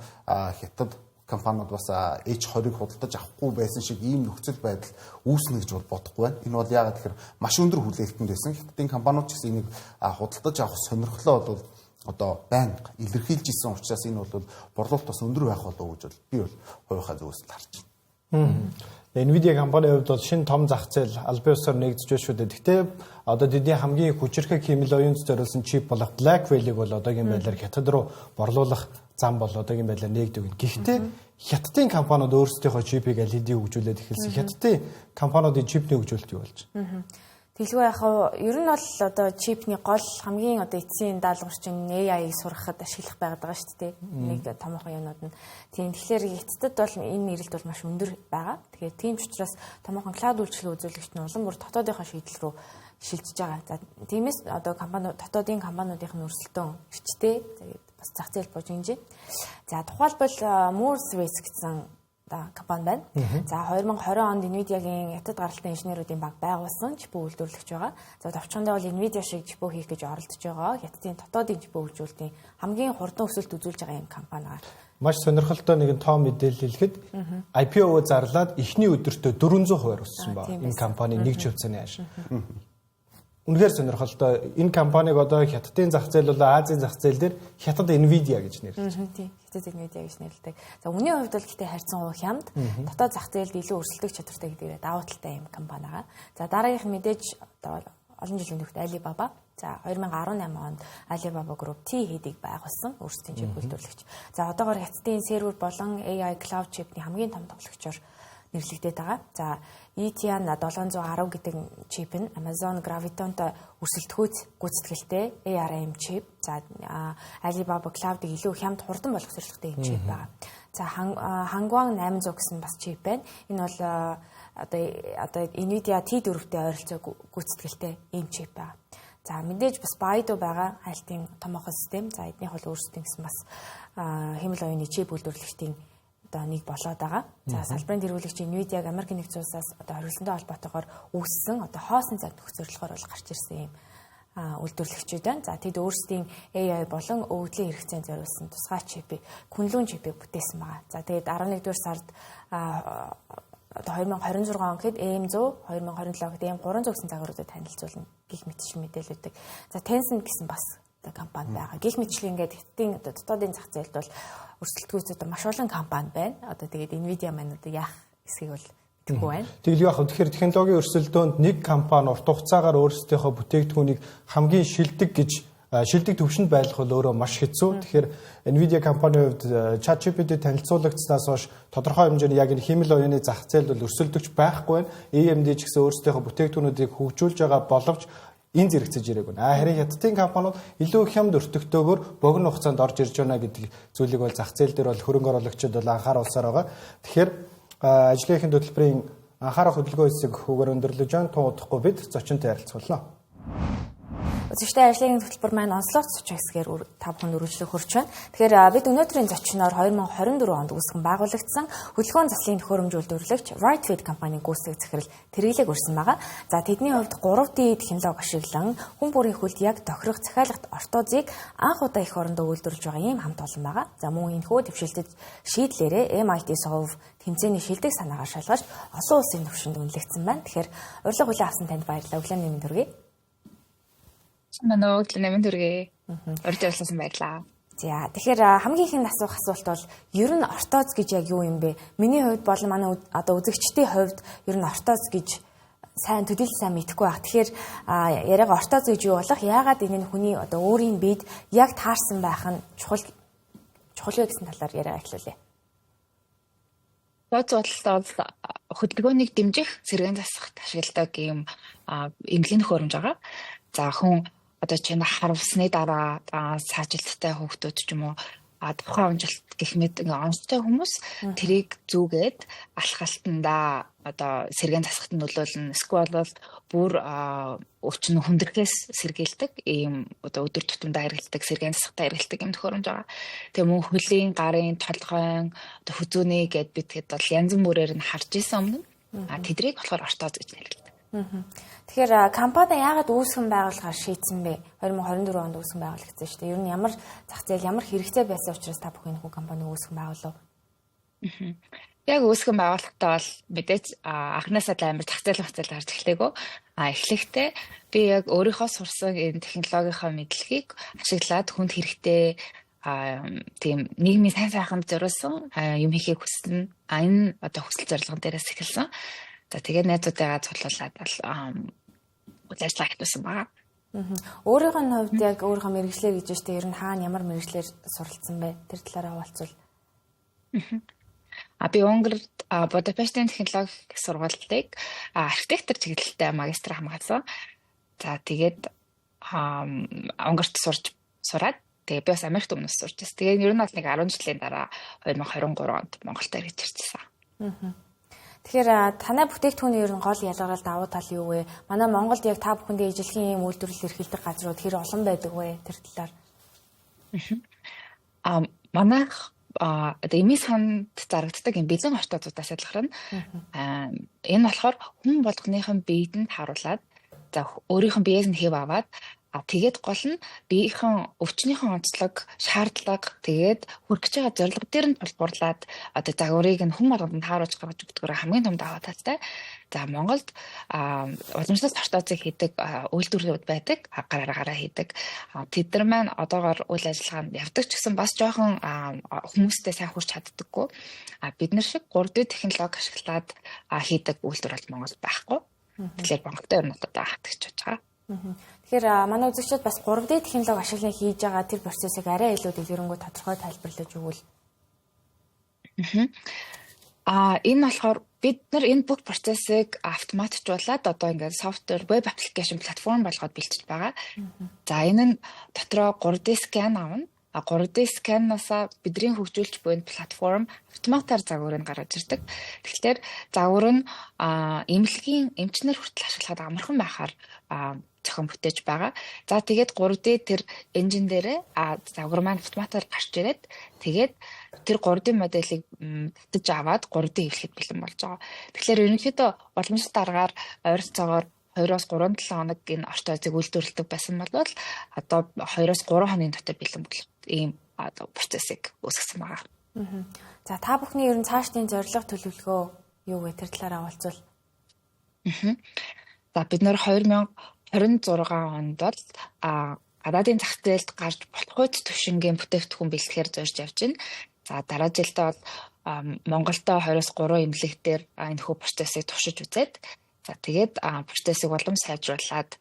хятад компаниуд бас H20-ыг худалдаж авахгүй байсан шиг ийм нөхцөл байдал үүснэ гэж бодохгүй байна. Энэ бол яагаад тэгэхээр маш өндөр хүлээлтэнд байсан. Хятадын компаниуд ч гэсэн энийг худалдаж авах сонирхлоо бол одоо байнга илэрхийлж исэн учраас энэ бол борлуулалт бас өндөр байх болов уу гэж би бол хувийнхаа зүгээс харж байна. Nvidia компанийн хувьд бол шинэ том зах зээл албан ёсоор нэгдэж байна шүү дээ. Гэхдээ одоо тэдний хамгийн хүчирхэг хэмэл оюунд зориулсан чип болох Blackwell-ыг бол одоогийн байдлаар хятад руу борлуулах зам бол одоогийн байдлаар нэгдэг байна. Гэхдээ хятадын компаниуд өөрсдийнхөө чипийг аль хэдийн хөгжүүлээд эхэлсэн. Хятадын компаниудын чипний хөгжүүлэлт юу болж байна? Тэглгүй яг ер нь бол одоо чипний гол хамгийн одоо эцсийн даалгавар чинь AI-ийг сургахад ашиглах байгаад байгаа шүү дээ. Нэг томоохон юмнууд нь. Тийм тэгэхээр хятадд бол энэ нэрэлт бол маш өндөр байгаа. Тэгэхээр тийм ч учраас томоохон клауд үйлчилгээ үзүүлэгч нь улам бүр дотоодынхоо шийдэл рүү шилжиж байгаа. За тиймээс одоо дотоодын компаниудын өрсөлдөөн өчтэй. Тэгээд бас зах зээл божинжээ. За тухайлбал Moore's Ways гэсэн компани байна. За 2020 онд Nvidia-гийн хятад гаралтай инженеруудын баг байгуулсан чипөө үйлдвэрлэгч байгаа. За товчхондоо бол Nvidia шиг чипөө хийх гэж оролдож байгаа. Хятадын дотоодын чипөө хөгжүүлэлтийн хамгийн хурдан өсөлт үзүүлж байгаа юм компани байгаа. Маш сонирхолтой нэгэн тоо мэдээлэл хэлэхэд IPO зарлаад эхний өдөртөө 400% өссөн байна. Энэ компани нэг чивцэний хашаа. үнэхээр сонирхолтой. Энэ компаниг одоо Хятадын зах зээл болоо Азийн зах зээл дээр Хятад Nvidia гэж нэрлэж. Тийм. Хятад Nvidia гэж нэрлэдэг. За үнийн хувьд бол гэхдээ харьцангуй хямд дотоод зах зээлд илүү өрсөлдөх чадвартай гэдэг давуу талтай юм компани байгаа. За дараагийнх мэдээж одоо олон жилийн өмнө Alibaba. За 2018 онд Alibaba Group T-Head-ийг байгуулсан өөрсдийн чип үйлдвэрлэгч. За одоогоор Хятадын сервер болон AI cloud chip-ний хамгийн том тоглогчоор нэрлэгдээд байгаа. За ETN 710 гэдэг чип нь Amazon Graviton-той өрсөлдөхүйц гүйцэтгэлтэй ARM чип. За Alibaba Cloud-ыг илүү хямд хурдан болгох зорилготой юм чип байгаа. За Hangguang 800 гэсэн бас чип байна. Энэ бол одоо Nvidia T4-тэй ойролцоо гүйцэтгэлтэй ийм чип байгаа. За мэдээж бас Baidu байгаа хайлтын томоохон систем. За эднийх бол өөрсдийн гэсэн бас хэмэл оюуны чип үйлдвэрлэгчдийн одоо нэг болоод байгаа. За салбарын тэргүүлэгч Nvidia-г Америк нэгдсэн улсаас одоо хориглолттой холбоотойгоор үүссэн одоо хоосон зам нөхөх зорилгоор бол гарч ирсэн юм үйлдвэрлэгчид байна. За тэд өөрсдийн AI болон өвөгдлийн хэрэгцээнд зориулсан тусгай чипийг күнлүүн чипийг бүтээсэн байгаа. За тэгээд 11-р сард одоо 2026 он гэхэд AM100, 2027 гэхэд AM300 гэсэн загваруудад танилцуулна гэх мэтчил мэдээлэлдэг. За Tencent гэсэн бас компани байгаа. Гэх мэтчлэн ингээд Хятадын одоо дотоодын зах зээлд бол өрсөлдөхүйц одоо маш олон компани байна. Одоо тэгээд Nvidia маань одоо яах эсхийг бол мэдэхгүй байна. Тэгэл яах вэ? Тэгэхээр технологийн өрсөлдөөнд нэг компани урт хугацаагаар өөрсдийнхөө бүтээгдэхүүнийг хамгийн шилдэг төвшөнд байлгах бол өөрөө маш хэцүү. Тэгэхээр Nvidia компанийн хувьд ChatGPT танилцуулагдсанаас хойш тодорхой хэмжээний яг энэ хэмэл оюуны зах зээлд бол өрсөлдөгч байхгүй байна. AMD ч гэсэн өөрсдийнхөө бүтээгдэхүүнүүдийг хөгжүүлж байгаа боловч энэ зэрэгцэж ирээг байна. Харин Хятадын компаниуд илүү хямд өртөгтэйгээр богино хугацаанд орж ирж байна гэдэг зүйлийг бол зах зээл дээр бол хөрөнгө оруулагчид бол анхааруулсаар байгаа. Тэгэхээр ажлын эхэн хөтөлбөрийн анхаарах хөдөлгөөн хэсэг хүүгээр өндөрлөж байна. Тун удахгүй бид зочинтой ярилцуулна. Зөвхөн ажлын хөтөлбөр маань онцлог зочин хэсгээр та бүхэнд өргөжлөх хүрч байна. Тэгэхээр бид өнөөдрийн зочноор 2024 онд үүсгэн байгуулагдсан хөдөлгөөн заслын төхөөрөмж үйлдвэрлэгч Rightfeed компанийн гүйцэтгэх захирал Тэргэлэг өрсөн байгаа. За тэдний хувьд 3D технологи ашиглан хүн бүрийн хөлд яг тохирох захиалгат ортозыг анх удаа эх орондоо үйлдвэрлэж байгаа ийм хамт олон байгаа. За мөн энэхүү дэвшилтэд шийдлэрээ MIT Solve тэмцээний шилдэг санаагаар шалгаж олон улсын түвшинд үнэлэгдсэн байна. Тэгэхээр урилга хүлээн авсан танд баярлалаа. Өглөөний мэнд хүргэе. Манайд нэмэн дүргээ урьд явуулсан баярлаа. За тэгэхээр хамгийн ихэнд асуух асуулт бол ер нь ортоз гэж яг юу юм бэ? Миний хувьд болон манай одоо үзэгчдийн хувьд ер нь ортоз гэж төдийлж сайн мэдэхгүй байх. Тэгэхээр яриага ортоз гэж юу болох? Яагаад энэ нь хүний одоо өөрийн биед яг таарсан байх нь чухал вэ гэсэн талаар яриа эхлүүлье. Бодлоо хөдөлгөөнийг дэмжих сэргээн засахт ашигладаг ийм эмнэлгийн төхөөрөмж байгаа. За хүн одоо чинь харуулсны дараа саажилттай хүүхдүүд ч юм уу тухайн амжилт гэх мэт онцтой хүмүүс тэрийг зүгээд алхалтандаа одоо сэргээн засахт нөлөөлнө. Эсвэл бол бүр өвчин хүндрхээс сэргийлдэг ийм одоо өдөр тутамдаа хэрэгэлдэг сэргээн засахтаа хэрэгэлдэг юм төхөөрөмж байгаа. Тэгээ мөн хөлийн, гарын, толгойн, одоо хүзүүний гэд битгэд бол янз бүрээр нь харж исэн өмнө тэдрийг болохоор ортоз гэж нэрлэдэг. Тэгэхээр компани яагаад үүсгэн байгуулахаар шийдсэн бэ? 2024 онд үүсгэн байгуулагдсан шүү дээ. Ер нь ямар зах зээл, ямар хэрэгцээ байсан учраас та бүхэн энэ компани үүсгэн байгуулав? Яг үүсгэн байгуулахдаа бол мэдээж анхнаасаа л амар зах зээл гарч эхлээгөө. Эхлэхдээ би яг өөрийнхөө сурсан энэ технологийнхаа мэдлэгийг ашиглаад хүнд хэрэгтэй тийм нийгмийн сайн сайханд зориулсан юм хийхийг хүссэн. Энэ одоо хүсэл зорилгон дээрээс эхэлсэн. За тэгээд найзуудаагаа цуглуулад үйл ажиллагаа хийсэн байгаа. Өөрийнхөө хувьд яг өөрийнхөө мэргэжлээ гэж штэ ер нь хаана ямар мэргэжлэр суралцсан бэ? Тэр талаараа хуваалцвал. Би Унгарт Будапештийн технологи сургалтыг архитектор чиглэлтэй магистр хамгаалсан. За тэгээд Унгарт сураад тэгээд би бас Америкт өмнөөс сурч байсан. Тэгээд ер нь бол нэг 10 жилийн дараа 2023 онд Монголд ирж ирчихсэн. Тэгэхээр танай бүтээгдэхүүний ер нь гол ялгарал давуу тал юу вэ? Манай Монголд яг та бүхэндээ ижилхэн юм үйлдвэрлэл эрхэлдэг газрууд хэр олон байдаг вэ? Тэр талаар. Манайх одоо эмийн санд зарагддаг юм бэлэн ортозуудаас ялгарна. Энэ болохоор хүн болгоныхон биедэнд харуулад за өөрийнх нь биеэс нь хэв аваад тэгээд гол нь биеийнхэн өвчнийхэн онцлог, шаардлага тэгээд хүрэх байгаа зорилго дээр нь тулгуурлаад одоо загварыг нь хүн болгонд хааруулж гаргаж өгдөг хамгийн том даваа талтай. За Монголд уламжлалт ортоцыг хийдэг үйлдвэрлэлүүд байдаг, гараараа хийдэг. Тэд нар маань одоогоор үйл ажиллагаанд явдаг ч гэсэн бас жоохон хүмүүстэй сайн хүрч чаддаггүй. Бид нар шиг 3D технологи ашиглаад хийдэг үйлдвэрлэл Монголд байхгүй. Тэгэхээр Монголд ер нь одоо хатгаж байгаа. Тэгэхээр манай үзэгчид бас 3D технологи ашиглан хийж байгаа тэр процессыг арай илүү дэлгэрэнгүй тодорхой тайлбарлаж өгвөл. Энэ болохоор бид нар энэ бүх процессыг автоматжуулаад одоо ингээд софтвер, веб аппликейшн платформ болгоод бэлтжиж байгаа. За энэ нь дотроо 3D скан авна. 3D сканнасаа бидний хөгжүүлж буй платформ автоматар загварыг гаргаж ирдэг. Тэгэхээр загвар нь эмчнэр хүртэл ашиглахад амархан байхаар зохион бүтээж байгаа. За тэгээд 3D тэр энжин дээрээ загвар маань автоматар гарч ирээд тэгээд тэр 3D моделийг татаж аваад 3D хэвлэхэд бэлэн болж байгаа. Тэгэхээр ерөнхийдөө уламжлалт аргаар ойролцоогоор 2-3-7 хоног энэ ортозыг үйлдвэрлэдэг байсан бол одоо 2-3 хоногийн дотор бэлэн болох ийм процессыг үүсгэсэн байгаа. За та бүхний ер нь цаашдын зорилго төлөвлөгөө юу вэ? Тэр талаараа хаваалцвал. За бид нэр 2026 онд бол гадаадын зах зээлд гарч болох үед төвшингийн бүтээгдэхүүн бэлтгэхээр зорж явж байна. За дараа жилдээ бол Монголдо 2-3 эмнэлэг дээр энэ хүү процессыг туршиж үзээд за тэгээд процессыг улам сайжруулад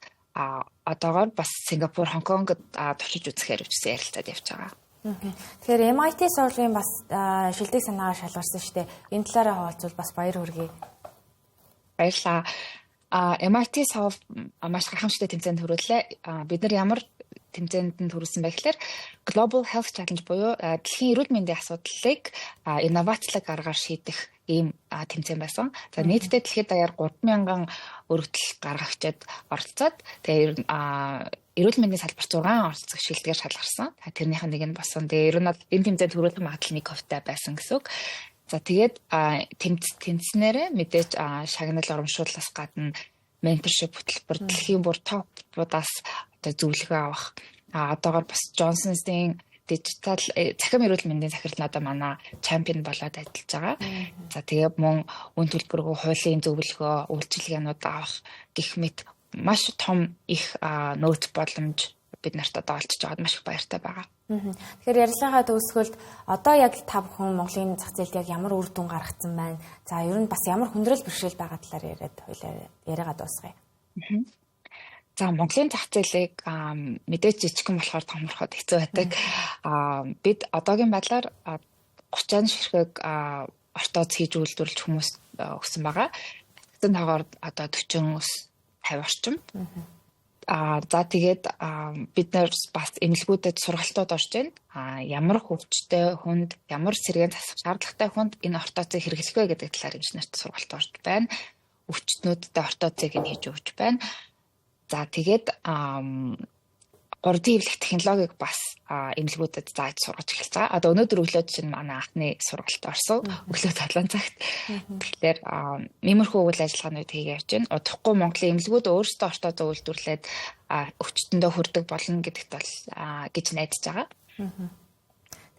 одоогоор бас Сингапур, Хонконгод туршиж үзэхээр хвчсэн ярилцаад явж байгаа. Тэгэхээр MIT сургуулийн бас шилдэг санаагаар шалгарсан шүү дээ. Энэ талаараа хаваалцвал бас баяр хүргэе. Баярлалаа. MIT сав маш гайхамшигтай тэмцээнд хүрэлээ. Бид нар ямар тэмцээнд хүрсэн бэ гэхээр Global Health Challenge буюу дэлхийн эрүүл мэндийн асуудлыг инновацлог аргаар шийдэх ийм тэмцээн байсан. За нийтдээ дэлхийд даяар 3,000 өргөдөл гаргагчид оролцоод тэгээ эрүүл мэндийн салбарт 6 оролцох шилдгээр шалгарсан. Тэрнийх нь нэг нь болсон. Тэгээ ер нь энэ тэмцээнд хүрэх магадлал 1% байсан гэсэн үг. За тэгээд тэмцснээрээ мэдээж шагнал урамшууллаас гадна менторшип хөтөлбөр дэлхийн бүр топуудаас одоо зөвлөгөө авах одоогоор бас Johnson's-ийн дижитал цахим эрүүл мэндийн захирал нь одоо манай чемпион болоод ажиллаж байгаа. За тэгээд мөн үн төлбөргүй хуулийн зөвлөгөө, үйлчилгээнүүд авах гэх мэт маш том их нөөц боломж бид нарт одоо олчж байгаад маш их баяртай байгаа. Тэгэхээр ярилцлагаа төгсгөлд одоо яг та бүхэн Монголын зах зээлд яг ямар үр дүн гаргацсан байна? За ер нь бас ямар хүндрэл бэрхшээл байгаа талаар яриагаа дуусгая. За Монголын зах зээлийг мэдээж жижигхэн болохоор томорхоод хэцүү байдаг. Бид одоогийн байдлаар 30 ширхэг ортоз хийж үйлдвэрлэж хүмүүс өгсөн байгаа. Тэгсэн таагаар одоо 40-50 орчим. За тэгээд бид нар бас эмнэлгүүдэд сургалтууд орж байна. Ямар хөвчтэй хүнд, ямар сэргээн засах шаардлагатай хүнд энэ ортозыг хэрэглэх вэ гэдэг талаар инженерт сургалт орж байна. Өвчтнүүдтэй ортозыг нь хийж өгч байна. За тэгээд 3D хэвлэх технологиг бас эмнэлгүүдэд зааж сургаж эхэлж байгаа. Одоо өнөөдөр өглөө чинь манай анхны сургалт орсон. Өглөө 7 цагт. Тэгэхээр иймэрхүү үйл ажиллагаанууд хийгээ явж байна. Удахгүй Монголын эмнэлгүүд өөрсдөө ортозоо үйлдвэрлээд өвчтөндөө хүрдэг болно гэдэгт бол гэж найдаж байгаа.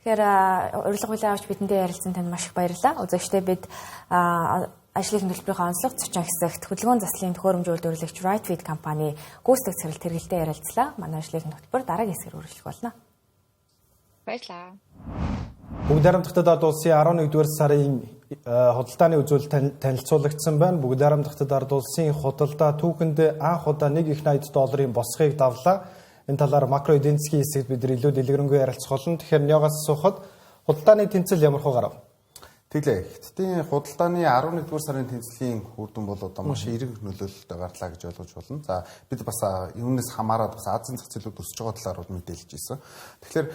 Тэгэхээр урилга хүлээн авч бидэндээ ярилцсан танд маш их баярлалаа. Үзэгчдээ бид ажлын төлбөрийн онцлог зочин хэсэгт хөдөлгөөн заслын төхөөрөмж үйлдвэрлэгч Rightfeed компани гүйцэтгэх цэрэл тэргэлтэй ярилцлаа. Манай ажлын төлбөр дараагийн хэсгээр үргэлжлэх болно. Баярлалаа. Бүгд найрамдахад ард улсын 11-р сарын худалдааны үзүүлэлт танилцуулагдсан байна. Бүгд найрамдахад ард улсын худалдаа түүхэнд анх удаа $1,000 босхийг давлаа. Энэ талаар макро эдийн засгийн хэсэгт бид илүү дэлгэрэнгүй ярилцах болно. Тэгэхээр нёгоос асуухад худалдааны тэнцэл ямар хөө гарав? Тэглээ. Хятадын худалдааны 11-р сарын тэнцлийн үр дүн бол одоо маш эерэг нөлөөлөлтөй гарлаа гэж ойлгож болно. За бид бас юунаас хамаарат бас Азийн зах зээлүүд өсөж байгаа талаар бол мэдээлж ирсэн. Тэгэхээр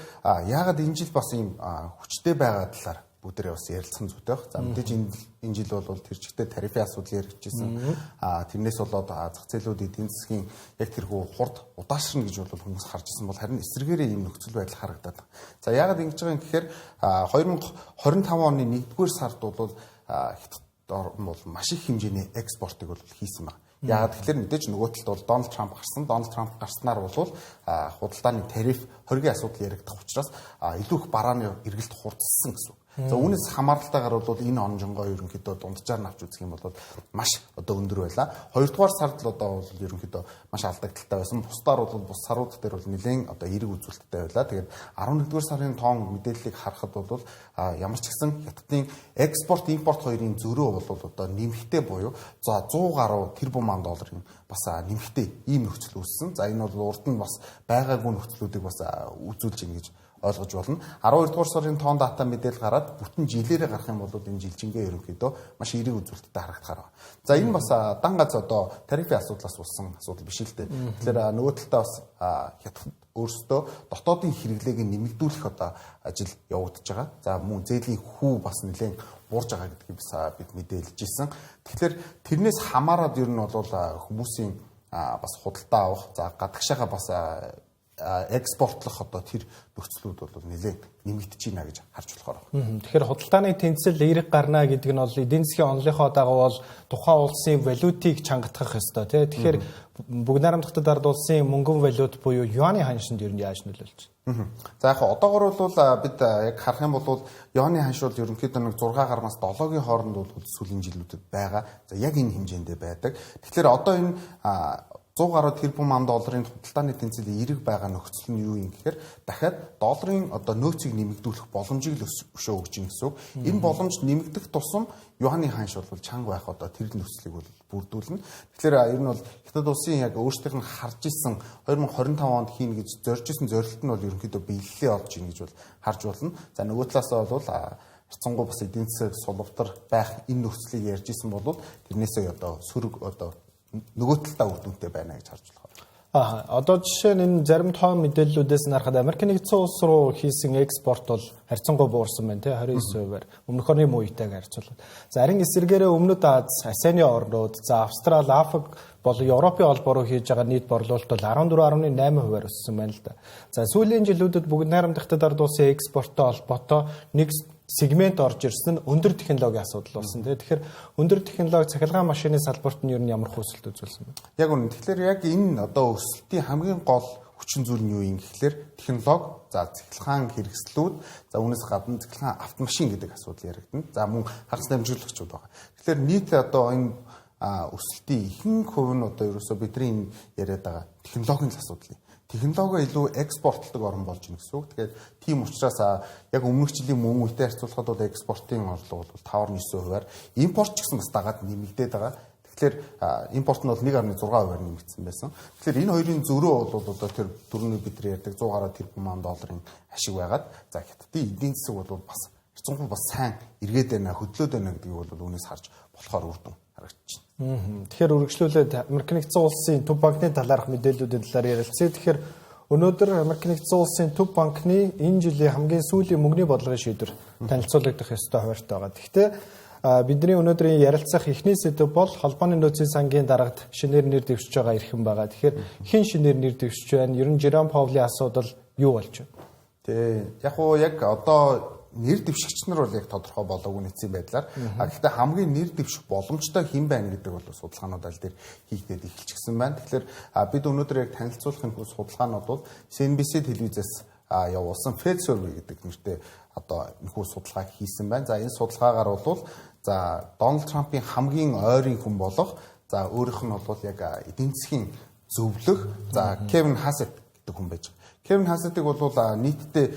яагаад энэ жил бас ийм хүчтэй байгаа талаар бүгдээрээ бас ярилцсан зүйтэй баг. За мэдээж энэ жил бол тэр чигтээ тарифын асуудал яригдчихсэн. Тэрнээс болоод зах зээлүүд эдийн засгийн яг тэрхүү хурд удаашрна гэж бол хүмүүс харж ирсэн бол харин эсрэгээрээ ийм нөхцөл байдал харагдаад. За яагаад ингэж байгаа юм гэхээр 2025 оны 1-р сард бол Хятад бол маш их хэмжээний экспортыг бол хийсэн байна. Яагаад тэгэхээр мэдээж нөгөө талд бол Дональд Трамп гарсан. Дональд Трамп гарснаар бол худалдааны тариф хоргийн асуудал яригдах учраас илүү их барааны эргэлт хурдсан гэсэн үг. За үүнээс хамааралтайгаар бол энэ онжонгоо ерөнхийдөө дунджаар нь авч үзэх юм бол маш одоо өндөр байлаа. Хоёрдугаар сард л одоо бол ерөнхийдөө маш алдагдaltaй байсан. Бусдаар бол бус сарууд дээр бол нэлээд одоо эерэг үзүүлэлттэй байлаа. Тэгээд 11-р сарын тоон мэдээллийг харахад бол ямар ч гэсэн хятадын экспорт импорт хоёрын зөрөө бол одоо нэмэгтэй буюу за 100 гаруй тэрбум долларын бас нэмэгтэй ийм нөхцөл үүссэн. За энэ бол урд нь бас байгаагүй нөхцлүүдийг бас үзүүлж ийн гэж ойлгож болно. 12 дугаар сарын тоон дата мэдээлэл гараад бүтэн жилээрээ гарах юм бол энэ жилжингээ ерөнхийдөө маш эерэг үзүүлэлттэй харагдахаар байна. За энэ бас дан гац одоо тарифын асуудлаас болсон асуудал биш л дээ. Тэгэхээр нөгөө талдаа бас хятад өөрсдөө дотоодын хэрэглээг нэмэгдүүлэх одоо ажил явагдаж байгаа. За мөн зээлийн хүү бас нэлээд буурж байгаа гэдгийг бид мэдээлж ирсэн. Тэгэхээр тэрнээс хамаарад ер нь бол хүмүүсийн бас худалдаа авах, за гадагшаага бас экспортлох одоо тэр нөхцлүүд бол нэлээд нэмэгдэж байна гэж харж болохоор байна. Тэгэхээр худалдааны тэнцэл эерэг гарна гэдэг нь бол эдийн засгийн онолынхоо дагуу бол тухайн улсын валютыг чангатгах ёстой тий. Тэгэхээр бүгд найрамдахад ард улсын мөнгөн валют буюу юаны ханшинд ер нь яаж нөлөөлж байна? За яг одоогор бол бид яг харах юм бол юаны ханш бол ерөнхийдөө нэг 6 гармаас 7-гийн хооронд бол сүүлийн жилүүдэд байгаа. За яг энэ хэмжээндээ байдаг. Тэгэхээр одоо энэ 100 гаруй тэрбум долларын худалдааны тэнцэл эерэг байгаа нөхцөл нь юу юм гэхээр дахиад долларын одоо нөөцийг нэмэгдүүлэх боломжийг л өшөө өгч ийн гэсэн үг. Энэ боломж нэмэгдэх тусам юаны ханш бол чанга байх одоо тэр нөхцөлийг бол бүрдүүлнэ. Тэгэхээр ер нь бол хятад улсын яг өөрсдийнх нь харж исэн 2025 онд хийнэ гэж зорж исэн зорилт нь бол ерөнхийдөө биелэлээ олж ийн гэж бол харж болно. За нөгөө талаас бол харцангуй бас эдийн засаг сулвтар байх энэ нөхцөлийг ярьж исэн бол тэрнээсээ одоо сөрөг одоо нөгөө талдаа үр дүнтэй байна гэж харж байна. Одоо жишээ нь энэ зарим тоон мэдээллүүдээс нарахад Америк нэгдсэн улс руу хийсэн экспорт бол харьцангуй буурсан байна тий 29%-аар өмнөх оны үетэйг харьцуулбал. За харин эсвэргээрээ Өмнөд Аз, ASEAN-ы орнууд, за Австрали, Африк болон Европын холбоо руу хийж байгаа нийт борлуулалт бол 14.8%-аар өссөн байна л да. За сүүлийн жилүүдэд бүгд найрамдахад ард улсын экспорттой холбоотой нэг сегмент орж ирсэн нь өндөр технологийн асуудал болсон. Тэгэхээр өндөр технологи цахилгаан машины салбарт нь ер нь ямар хөөсөлт үзүүлсэн бэ? Яг үнэ. Тэгэхээр яг энэ одоо өсөлтийн хамгийн гол хүчин зүйл нь юу юм гэхээр технологи, за цахилгаан хэрэгслүүд, за үүнээс гадна цахилгаан автомашин гэдэг асуудал яригдана. За мөн хагас дамжуулагчид байгаа. Тэгэхээр нийт одоо энэ өсөлтийн ихэнх хувь нь одоо ерөөсөө бидний энэ яриад байгаа технологийн асуудал. Технологи илүү экспортлдог орн болж байна гэсэн үг. Тэгэхээр тийм учраас яг өмнөх жилийн мөн үетэй харьцуулахад бол экспортын орлого бол 5.9%-аар импорт ч гэсэн бас дагаад нэмэгдээд байгаа. Тэгэхээр импорт нь бол 1.6%-аар нэмэгдсэн байсан. Тэгэхээр энэ хоёрын зөрөө бол одоо тэр дөрөвний бидний ярьдаг 100 гаруй тэрбум долларын ашиг байгаад за хятадын эдийн засаг бол бас харьцангуй бас сайн эргээд байна, хөдлөөд байна гэдгийг бол үүнээс харж болохоор үр дүн харагдаж байна. Тэгэхээр үргэлжлүүлээд Америк нэгдсэн улсын төв банкны талаарх мэдээллүүдийн талаар ярилцъя. Тэгэхээр өнөөдөр Америк нэгдсэн улсын төв банкны энэ жилийн хамгийн сүүлийн мөнгөний бодлогын шийдвэр танилцуулагдах ёстой хуваартай байгаа. Гэхдээ бидний өнөөдрийн ярилцах эхний сэдэв бол холбооны нөөцийн сангийн дарагт шинээр нэр дэвшиж байгаа эрхэм байгаа. Тэгэхээр хэн шинээр нэр дэвшиж байна? Ер нь Жером Паулийн асуудал юу болж байна? Яг одоо нэр дэвшигч нар бол яг тодорхой болоогүй нийцсэн байдлаар гэхдээ хамгийн нэр дэвших боломжтой хэн байна гэдэг бол судалгаанууд аль дээр хийгдээд эхэлчихсэн байна. Тэгэхээр бид өнөөдөр яг танилцуулах энэ судалгаанууд бол CNBC телевизээс явуулсан Fed Survey гэдэг нэртэй одоо энэхүү судалгааг хийсэн байна. За энэ судалгаагаар бол за Дональд Трампын хамгийн ойрын хүн болох за өөрийнх нь бол яг эдийн засгийн зөвлөх за Кевин Хассет гэдэг хүн байж байгаа. Кевин Хассетыг бол нийтдээ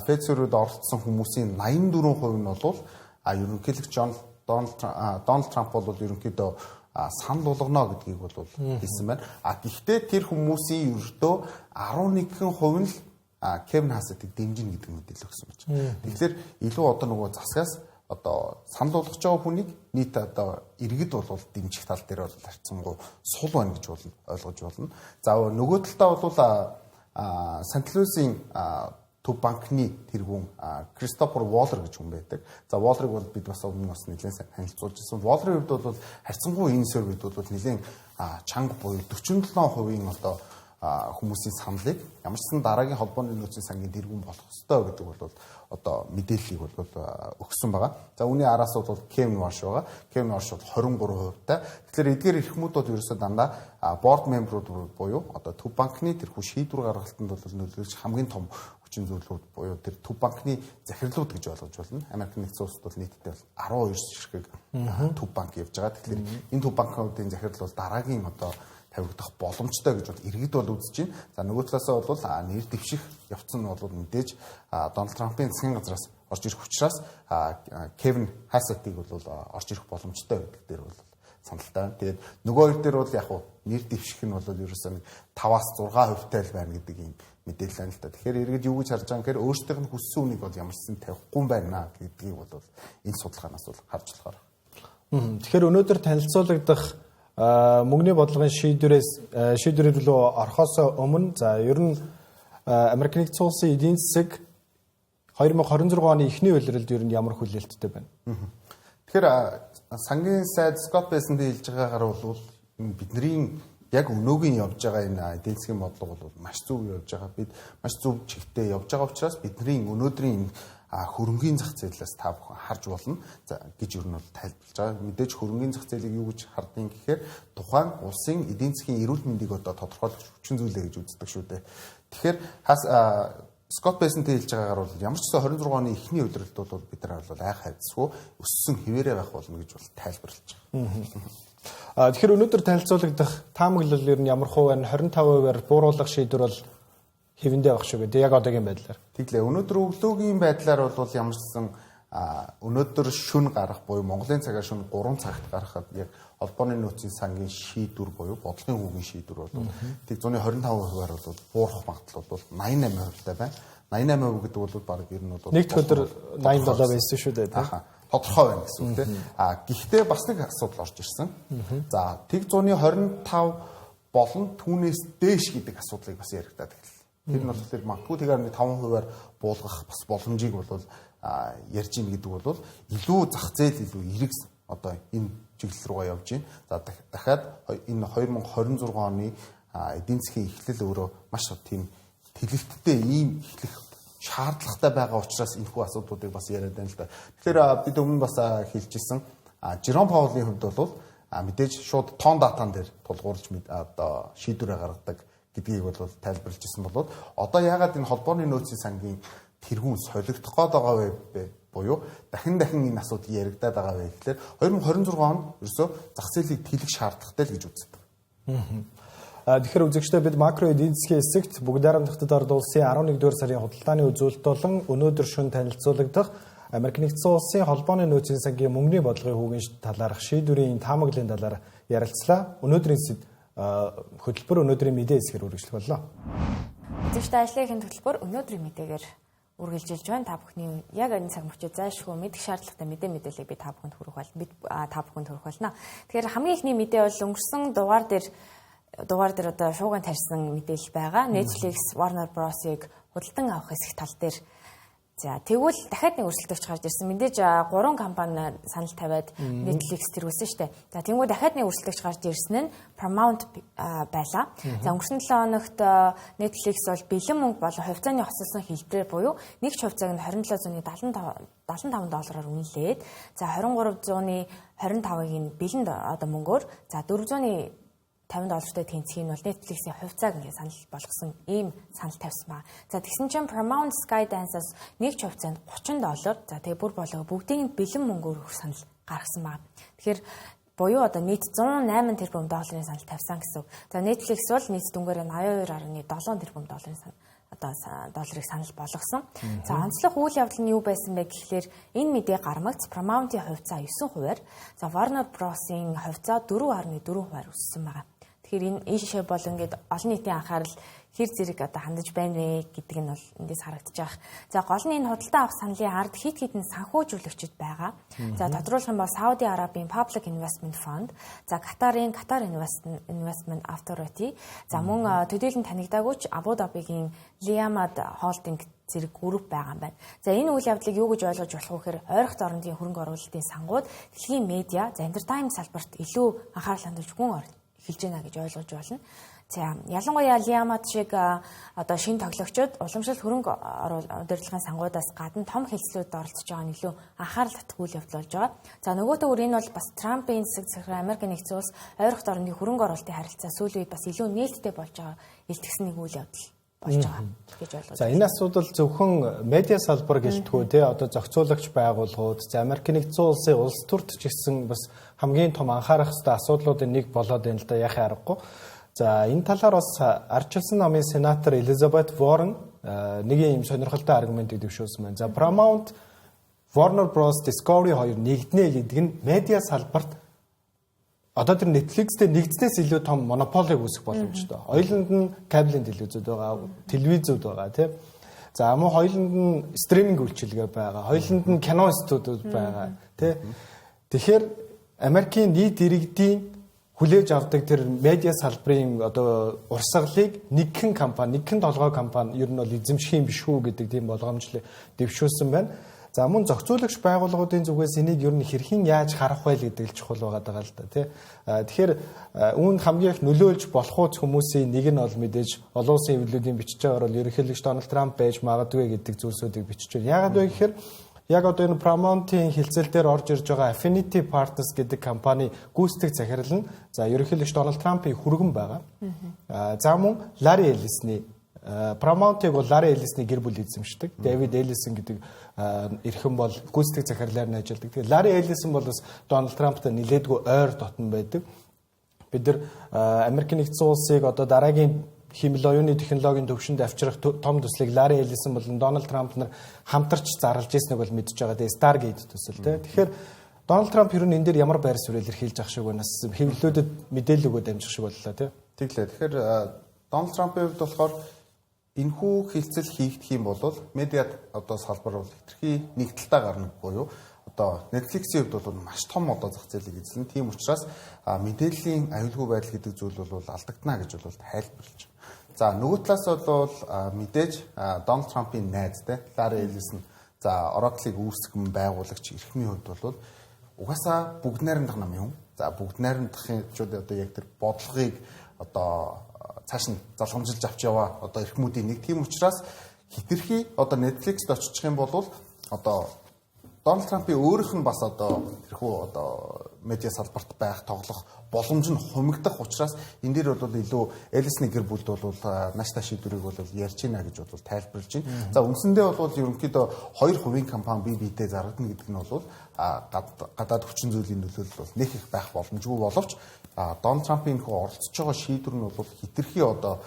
Fed Survey-д оролцсон хүмүүсийн 84% нь бол ерөнхийлөгч Дональд Трамп бол ерөнхийдөө санал болгоно гэдгийг бол хэлсэн байна. Гэхдээ тэр хүмүүсийн ердөө 11% нь л Кевин Хассетыг дэмжинэ гэдэг мэдээлэл өгсөн байна. Тэгэхээр илүү одоо нөгөө засгаас одоо санал болгож байгаа хүнийг нийт одоо иргэд бол дэмжих тал дээр бол харьцангуй сул байна гэж бол ойлгож болно. За нөгөө талдаа бол Сант Луисын төв банкны тэргүүн Кристофер Воллер гэж хүн байдаг. За Воллерыг бол бид бас өмнө бас нэлээд сайн танилцуулж ирсэн. Воллерын хувьд бол харьцангуй энэ сервид бол нэлээд чанга буюу 47% одоо хүмүүсийн саналыг ямар ч сан дараагийн холбооны нөөцийн сангийн тэргүүн болох ёстой гэдэг бол одоо мэдээллийг бол өгсөн байгаа. За үүний араас бол Кевин Warsh байгаа. Кевин Warsh бол 23% та. Тэгэхээр эдгээр эрхмүүд бол ерөөсөө дандаа board member-ууд буюу одоо төв банкны тэрхүү шийдвэр гаргалтанд бол нөлөөлж хамгийн том хүчин зүйлүүд буюу тэр төв банкны захирлууд гэж ойлгож байна. Америк нэгдсэн улсад бол нийтдээ бол 12 ширхэг төв банк явж байгаа. Тэгэхээр энэ төв банкуудын захирал бол дараагийн одоо тавигдах боломжтой гэж бол иргэд бол үзэж байна. За нөгөө талаасаа бол нэр дэвших явц нь бол мэдээж Дональд Трампын засгийн газраас орж ирэх учраас Кевин Хасеттийг бол орж ирэх боломжтой гэдэг дээр бол саналтай байна. Тэгээд нөгөө хоёр дээр бол яг хуу нэр дэвших нь бол ерөөсөө нэг 5-аас 6% л байна гэдэг юм мэдээлэл байна л та. Тэгэхээр иргэд юу гэж харж байгаа юм гэхээр өөрсдийнх нь хүссэн үнийг бол ямарчсан тавихгүй юм байна гэдгийг бол энэ судалгаанаас бол харж болохоор. Тэгэхээр өнөөдөр танилцуулагдах мөнгөний бодлогын шийдвэрээр лөө орохоос өмнө за ер нь Америк нэгдсэн улсын эдийн засаг 2026 оны эхний улиралд ер нь ямар хүлээлттэй байна? Тэгэхээр сангийн сайд Скот Бейсэнд хэлж байгаагаар бол бидний яг өнөөгийн явж байгаа энэ эдийн засгийн бодлого бол маш зөв явж байгаа. Бид маш зөв чигтээ явж байгаа учраас бидний өнөөдрийн хөрөнгөний зах зээлээс та бүхэн харж болно гэж ер нь бол тайлбарлаж байгаа. Мэдээж хөрөнгөний зах зээлийг юу гэж хардгийг гэхээр тухайн улсын эдийн засгийн эрүүл мэндийг одоо тодорхойлох хүчин зүйлээ гэж үздэг шүү дээ. Тэгэхээр Скот Бейсэнтэй хэлж байгаагаар бол ямар ч гэсэн 26 оны эхний удирдалд бол бид нар бол айх хайцгүй өссөн хിവэрэ байх болно гэж бол тайлбарлаж байгаа. Тэгэхээр өнөөдөр танилцуулагдах таамаглал ер нь ямар хувь байна? 25%-аар бууруулах шийдвэр бол хэвэндээ авах шүү гэдэг. Яг одоогийн байдлаар. Тэглээ. Өнөөдөр өглөөгийн байдлаар бол ямар ч гэсэн өнөөдөр шүн гарах буюу Монголын цагаар шүн 3 цагт гарахад яг холбооны нөөцийн сангийн шийдвэр буюу бодлогын хүүгийн шийдвэр бол тэг 125%-аар бол буурах магадлал бол 88%-тай байна. 88% гэдэг бол баг ер нь бол нэг өдөр 87 байсан шүү дээ. Тодорхой байна гэсэн үг тийм. Гэхдээ бас нэг асуудал орж ирсэн. За тэг 125 болон түүнээс дээш гэдэг асуудлыг бас яригадаад эхэллээ. Тэр нь болохоор магадгүй тэгээр 5%-аар буулгах бас боломжийг бол ярьж ийн гэдэг бол илүү зах зээл илүү эрэг одоо энэ чиглэл рүүгээ явж байна. За дахиад энэ 2026 оны эдийн засгийн эхлэл өөрөө маш тийм тэлэлттэй ийм эхлэх шаардлагатай байгаа учраас энэхүү асуудлуудыг бас яриад байна л да. Тэгэхээр бид өмнө бас хэлжсэн Жером Паулын хувьд бол мэдээж шууд тон датан дээр тулгуурлаж одоо шийдвэрээ гаргадаг гэдгийг бол тайлбарлаж ирсэн болоод одоо яагаад энэ холбооны нөөцийн сангийн тэргүүн солигдох гээд байгаа вэ буюу дахин энэ асуудал яригадаад байгаа вэ гэхээр 2026 онд ерөөсөө зах зээлийг тэлэх шаардлагатай л гэж үздэг. Тэгэхээр үзэгчдээ бид макро эдийн засгийн хэсэгт бүгд найрамдахад орд улсын 11-р сарын худалдааны үзүүлэлт болон өнөөдөр шөнө танилцуулагдах Америк нэгдсэн улсын холбооны нөөцийн сангийн мөнгөний бодлогын хүүгийн талаарх шийдвэрийн таамаглалын талаар ярилцлаа. Өнөөдрийн хөтөлбөр өнөөдрийн мэдээ хэсгээр үргэлжлэх боллоо. Үзэгчдээ ажлын хөтөлбөр өнөөдрийн мэдээгээр үргэлжилж байна. Та бүхний яг энэ цаг мөчид зайлшгүй мэдэх шаардлагатай мэдээллийг би та бүхэнд хүргэх болно. Бид та бүхэнд хүргэх болно. Тэгэхээр хамгийн ихний мэдээ бол өнгөрсөн дугаар дээр одоо шууган тарьсан мэдээлэл байгаа. Netflix, Warner Bros-ыг худалдан авах хэсэг тал дээр за тэгвэл дахиад нэг өрсөлдөгч гарч ирсэн. Мэдээж 3 компани санал тавиад Netflix тэргүүлсэн шүү дээ. За тэгвэл дахиад нэг өрсөлдөгч гарч ирсэн нь Paramount байлаа. За өнгөрсөн 7 хоногт Netflix бол бэлэн мөнгө болон хувьцааны хоцолсон хэлбэрээр буюу нэг ч хувьцааг нь $27.75 үнэлээд за 2325-ыг нь бэлэн одоо мөнгөөр за $450-тай тэнцхийн бол Netflix-ийн хувьцааг ингээд санал болгосон ийм санал тавьсан ба. За тэгсэн чинь Paramount Skydance-аас нэг ч хувьцаанд $30. За тэгээ бүр болоо бүгдийг нь бэлэн мөнгөөр өгөх санал гаргасан ба. Тэгэхээр буюу одоо нийт $108 тэрбум санал тавьсан гэсэн. За Netflix бол нийт дүнгээр 82.7 тэрбум долларын долларыг санал болгосон. За онцлог үйл явдал нь юу байсан бэ гэхлээр энэ мэдээ гармагц Paramount-ийн хувьцаа 9%-аар за Warner Bros-ийн хувьцаа 4.4%-аар өссөн байна. Тэгэхээр энэ ийшээ бол ингээд олон нийтийн анхаарал хэр зэрэг одоо хандаж байна вэ гэдэг нь бол эндээс харагдаж байгаа. За гол нь энэ худалдан авах саналын ард хит хитэн санхүүжүүлэгчид байгаа. За тодруулах юм бол Сауди Арабын Public Investment Fund, за Катарын Qatar Investment Authority, за мөн төдийлөн танигдаагүйч Абу Дабигийн Liamad Holding зэрэг групп байгаа юм байна. За энэ үйл явдлыг юу гэж ойлгож болох вэ гэхээр ойрхон орондын хөрөнгө оруулалтын сангууд дэлхийн медиа, за entertainment салбарт илүү анхаарал хандуулж хүн эхэлж байна гэж ойлгож байна. За ялангуяа Liamad шиг одоо шинэ тоглогчид уламжлалт хөрөнгө удирдлагын сангуудаас гадна том хэлслүүдэд оролцож байгаа нь илүү анхаарал татах үйл явдал болж байгаа. За нөгөөдөөр энэ бол бас Трампын засаг захиргаа Америк нэгдсэн улс ойрхон орондын хөрөнгө оруулалтын харилцаа сүүлийн үед бас илүү нээлттэй болж байгаа илтгэсэн нэг үйл явдал болж байгаа гэж ойлгож. За энэ асуудал зөвхөн медиа салбар гэлтгүү те одоо зохицуулагч байгууллагууд за Америк нэгдсэн улсын улс төрт ч гэсэн бас хамгийн том анхаарах ёстой асуудлуудын нэг болоод байна л да яхаа аргагүй. За энэ талаар бас ардчилсан намын сенатор Elizabeth Warren нэг юм сонирхолтой аргументыг дэвшүүлсэн байна. За Paramount, Warner Bros, Discovery хоёр нэгднэ гэдэг нь медиа салбарт одоо тэр Netflix-тэй нэгдснээс илүү том монополийг үүсгэх боломжтой. Хоёуланд нь кабелийн телевизүүд байгаа, телевизүүд байгаа тийм. За мөн хоёуланд нь стриминг үйлчилгээ байгаа, хоёуланд нь кино студиуд байгаа тийм. Тэгэхээр Америкийн нийт иргэдийн хүлээж авдаг тэр медиа салбарын одоо урсгалыг нэгэн компани, нэгэн толгой компани ер нь бол эзэмших юм биш үү гэдэг тийм болгоомжлыг дэвшүүлсэн байна. За мөн зохицуулагч байгууллагуудын зүгээс энийг ер нь хэрхэн яаж харах вэ гэдэг л чухал байгаа л да тий. Тэгэхээр үүнд хамгийн их нөлөөлж болох уу хүмүүсийн нэг нь бол мэдээж олон улсын хэвлэлүүдийн бичиж байгаагаар бол ерөнхийлөгч Дональд Трамп байж магадгүй гэдэг зүйлсүүдийг бичиж байна. Яагаад вэ гэхээр яг одоо энэ Paramount-ийн хилцэл дээр орж ирж байгаа Affinity Partners гэдэг компани гүйцэтгэх захирал нь за ерөнхийлөгч Дональд Трампын хүргэн байгаа. За мөн Larry Ellison-ы Paramount-ыг бол Larry Ellison-ы гэр бүл эзэмшдэг. David Ellison гэдэг эрхэм бол гүйцэтгэх захирлаар нь ажилладаг. Тэгээ Larry Ellison бол бас Дональд Трамптай нэлээдгүй ойр дотн байдаг. Бид нар Америк нэгдсэн улсыг одоо дараагийн химэл оюуны технологийн төвшөнд авчрах том төслийг Larry Ellison болон Дональд Трамп нар хамтарч зарлж ирснийг бол мэдж байгаа. Тэгээ Stargate төсөл тий. Тэгэхээр Дональд Трамп ер нь энэ дээр ямар байр суурь илэрхийлж ах шиг байна. Хэвлэлүүдэд мэдээлэл өгөөд амжих шиг боллоо тий. Тэглээ. Тэгэхээр Дональд Трампын хувьд болохоор энэхүү хилцэл хийгдэх юм бол медиад одоо салбар бол хэтэрхий нэг талдаа гарна буюу одоо Netflix-ийн хувьд бол маш том одоо зах зээлийг эзлэн. Тийм учраас мэдээллийн аюулгүй байдал гэдэг зүйл бол алдагдана гэж бол тайлбарлаж байна. За нөгөө талаас бол мэдээж Дональд Трампын найз те Larry Ellison за Oracle-ыг үүсгэн байгуулагч эрхмийн хувьд бол угаасаа бүгд найрамдах нам юм. За бүгд найрамдахын одоо яг тэр бодлогыг одоо цааш нь залгамжилж авч яваа одоо эрхмүүдийн нэг. Тийм учраас хитрхи одоо Netflix-д очих юм бол одоо Дональд Трампын өөрийнх нь бас одоо тэрхүү одоо медиа салбарт байх тоглох боломж нь хумигдах учраас энэ дээр бол илүү Ellison-ы гэр бүлд бол нааштай шийдвэрийг бол ярьж байна гэж бол тайлбарлаж байна. За үндсэндээ бол ерөнхийдөө хоёр хувийн компани бие биедээ зарагдана гэдэг нь бол гадаад хүчин зүйлийн нөлөөлөл бол нэг их байх боломжгүй боловч Дональд Трампын хөө оролцож байгаа шийдвэр нь бол хитрхи одоо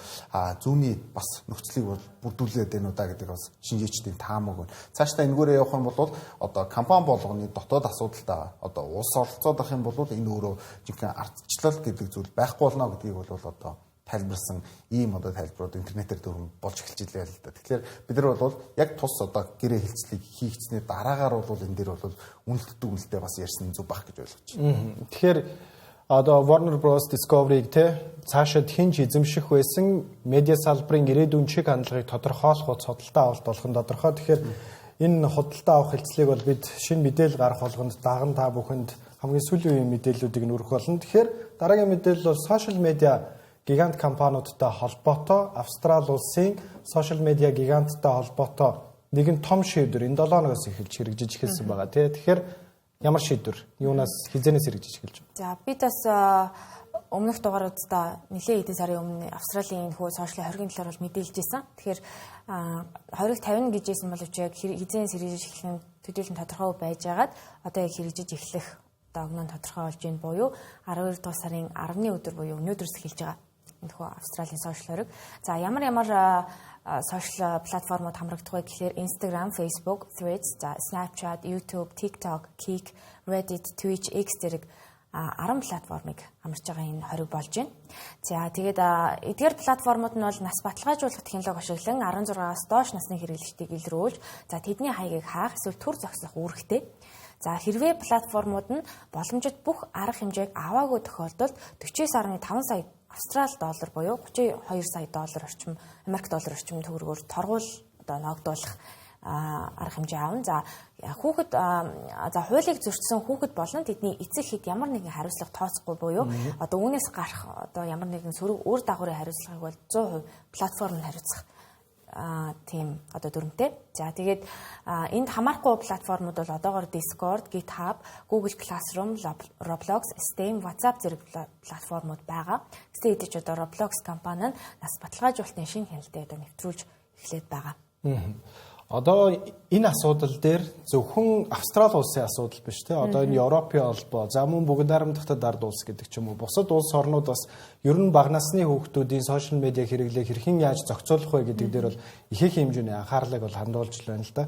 зүүнний бас нөхцөлийг бол бүрдүүлээд байна уу да гэдэг бас шинжээчдийн таамаг байна. Цаашдаа энэгээр явах юм бол одоо компани болгоны дотоод асуудалтай одоо улс оролцоод ах юм бол энэ өөрөө жинхэнэ ардчлал гэдэг зүйл байхгүй болно гэдгийг бол одоо тайлбарсан ийм одоо тайлбарууд интернетээр дөрвөн болж эхэлж илээ л да. Тэгэхээр бид нар бол яг тус одоо гэрээ хилцлийг хийгдсэний дараагаар бол энэ дээр бол үнэлтдэг үнэлтэд бас ярьсан зүг бах гэж ойлгож байна. Тэгэхээр одоо Warner Bros, Discovery-г те цаашид хинж эзэмших байсан медиа салбарын ирээдүйн чиг хандлагыг тодорхойлох судалтай авалт болох нь тодорхой. Тэгэхээр энэ худалдаа авах хэлцлийг бол бид шинэ мэдээлэл гарах болгонд даган та бүхэнд хамгийн сүүлийн үеийн мэдээллүүдийг нөрөх болно. Тэгэхээр дараагийн мэдээлэл бол сошиал медиа гигант компаниудтай холбоотой Австрали улсын сошиал медиа гиганттай холбоотой нэгэн том шийдвэр энэ 7 хоногоос эхэлж хэрэгжиж эхэлсэн байгаа тий. Тэгэхээр ямар шийдвэр юунаас хизэнээс хэрэгжиж эхэлж байна? За бид бас өмнөх дугааруудаа нэлээд хэдэн сарын өмнө Австралийн энэ хүү сошиал хоргийн талаар бол мэдээлж байсан. Тэгэхээр 2050 гэж хэлсэн боловч яг хизэнээс хэрэгжиж эхлэх нь төдийлөн тодорхой байж байгаад одоо яг хэрэгжиж эхлэх одоо өгнөө тодорхой болж байна буюу 12 дугаар сарын 10-ны өдөр буюу өнөөдрөөс эхэлж байгаа. Энэ хүү Австралийн сошиал хориг. За ямар сошиал платформуд хамрагдах вэ гэхээр Instagram, Facebook, Threads, за Snapchat, YouTube, TikTok, Kik, Reddit, Twitch, X зэрэг 10 платформыг хамарч байгаа энэ хориг болж байна. За тэгээд эдгээр платформуд нь бол нас баталгаажуулах технологи ашиглан 16-аас доош насны хэрэглэгчдийг илрүүлж, за тэдний хаягийг хаах эсвэл төр зогсох үүрэгтэй. За хэрвээ платформуд нь боломжит бүх арга хэмжээг аваагүй тохиолдолд 49.5 сая Австрали доллар буюу 32 сая доллар орчим Америк доллар орчим төгрөгөөр торгуул одоо ногдуулах арга хэмжээ аавн. За хүүхэд за хуулийг зөрчсөн хүүхэд болон тэдний эцэг хэд ямар нэгэн хариуцлага тооцохгүй буюу одоо үүнээс гарах одоо ямар нэгэн сөрөг үр дагаврын хариуцлагыг бол 100% платформ нь хариуцах тийм одоо дүрмтэй. За тэгээд энд хамаарахгүй платформуд бол одоогоор Discord, GitHub, Google Classroom, Roblox, Steam, WhatsApp зэрэг платформуд байгаа. Гэсэн хэдий ч одоо Roblox компани нь нас баталгаажуулалтын шинэ хяналтыг одоо нэвтрүүлж эхлээд байгаа. Одоо энэ асуудал дээр зөвхөн Австрали улсын асуудал биш те. Одоо энэ Европын холбоо, за мөн бүгд найрамдахтад ард улс гэдэг ч юм уу. Бусад улс орнууд бас ер нь бага насны хүүхдүүдийн сошиал медиа хэрэглээг хэрхэн яаж зохицуулах вэ гэдэг дээр бол их хэмжээний анхаарлыг бол хандуулж байна л да.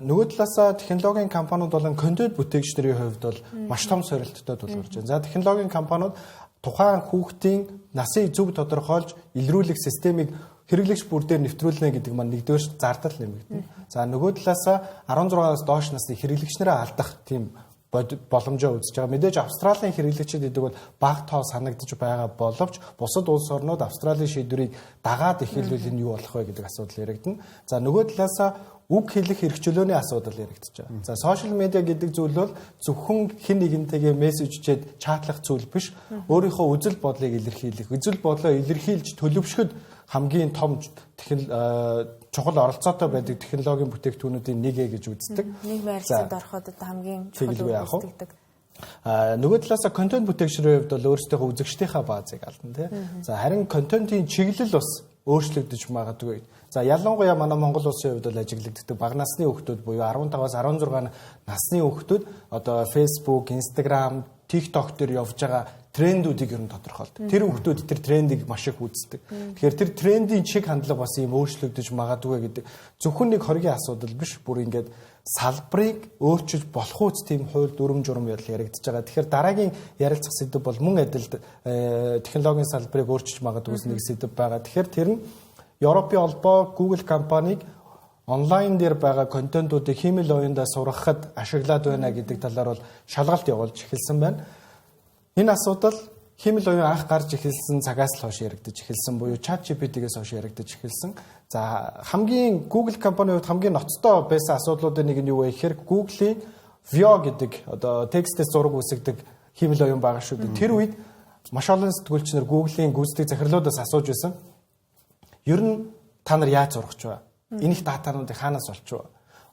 Нөгөө талаасаа технологийн компаниуд болон контент бүтээгчдийн хувьд бол маш том сорилттой тулгарч байна. За технологийн компаниуд тухайн хүүхдийн насыг зөв тодорхойлж илрүүлэх системийг хэрэглэгч бүр дээр нэвтрүүлнэ гэдэг маань нэгдүгээр зардал нэмэгдэнэ. За нөгөө талаасаа 16-аас доош насны хэрэглэгчнэрээ алдах тийм боломжоо үзэж байгаа. Мэдээж Австралийн хэрэглэгчид гэдэг бол бага тоо санагдаж байгаа боловч бусад улс орнууд Австралийн шийдвэрийг дагаад эхэлвэл энэ юу болох вэ гэдэг асуудал яригдана. За нөгөө талаасаа үг хэлэх эрх чөлөөний асуудал яригдаж байгаа. За сошиал медиа гэдэг зүйл бол зөвхөн хэн нэгнтэйгээ мессежчээд чатлах зүйл биш. Өөрийнхөө үзэл бодлыг илэрхийлэх, үзэл бодлоо илэрхийлж төлөвшөхөд хамгийн том чухал оролцоотой байдаг технологийн бүтээгдэхүүнүүдийн нэг гэж үздэг. Нийгмийн харилцаанд ороход одоо хамгийн чухал үйл үздэг. Нөгөө талаасаа контент бүтээгчдийн хувьд бол өөрсдийнхөө үзэгчдийнхээ баазыг алдна тий. За харин контентын чиглэл бас өөрчлөгдөж магадгүй. За ялангуяа манай Монгол улсын хувьд бол ажиглагддаг бага насны хүүхдүүд буюу 15-аас 16 насны хүүхдүүд одоо Facebook, Instagram, TikTok дээр явж байгаа трендүүдийг ер нь тодорхойлдог. Тэр хүүхдүүд тэр трендийг маш их үздэг. Тэгэхээр тэр трендийн чиг хандлага бас ийм өөрчлөгдөж магадгүй гэдэг зөвхөн нэг хоргийн асуудал биш. Бүр ингээд салбарыг өөрчилж болох үс тийм хууль дүрм журм яригдж байгаа. Тэгэхээр дараагийн ярилцах сэдэв бол мөн адил технологийн салбарыг өөрчилж магадгүйс нэг сэдэв байгаа. Тэгэхээр тэр нь Европын холбоо Google компаниг онлайн дээр байгаа контентуудыг хиймэл оюундаа сургахад ашиглаад байна гэдэг талаар бол шалгалт явуулж эхэлсэн байна. Энэ асуудал хиймэл оюун анх гарч эхэлсэн цагаас л хойш яригдаж эхэлсэн буюу ChatGPT-гээс хойш яригдаж эхэлсэн. За хамгийн Google компанийн хувьд хамгийн ноцтой байсан асуудлуудын нэг нь юу вэ гэхээр Google-ийн Veo гэдэг одоо текстээс зураг үсгдэг хиймэл оюун байгаа шүү дээ. Тэр үед маш олон сэтгүүлчнэр Google-ийн гүйцэтгэх захирлуудаас асууж байсан. Ер нь та нар яаж зургах вэ? Энэ их датануудыг хаанаас олч вэ?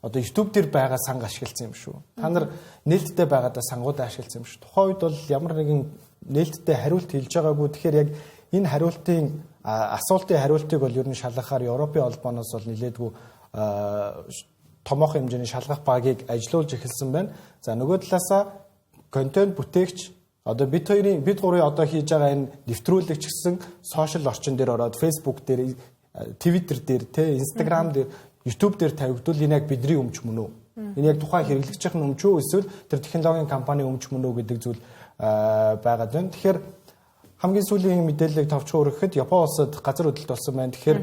Одоо YouTube дээр байгаа санг ашигласан юм шүү. Та нар нээлттэй байгаадаа сангуудаа ашигласан юм шүү. Тухайн үед бол ямар нэгэн нээлттэй хариулт хэлж байгаагүй. Тэгэхээр яг энэ хариултын асуултын хариултыг бол ер нь шалгахаар Европын холбооноос бол нэлээдгүй томоохон хэмжээний шалгах багийг ажилуулж эхэлсэн байна. За нөгөө талаасаа контент бүтээгч одоо бид гурийн одоо хийж байгаа энэ нэвтрүүлэг ч гэсэн сошиал орчин дээр ороод Facebook дээр, Twitter дээр, Instagram дээр, YouTube дээр тавигдвал энэ яг бидний өмч мөн үү? Энэ яг тухайн хэрэглэгчийн өмч үү эсвэл тэр технологийн компани өмч мөн үү гэдэг зүйл байгаад байна. Тэгэхээр хамгийн сүүлийн мэдээллийг товчхон өргөхөд Япон улсад газар хөдлөлт болсон байна. Тэгэхээр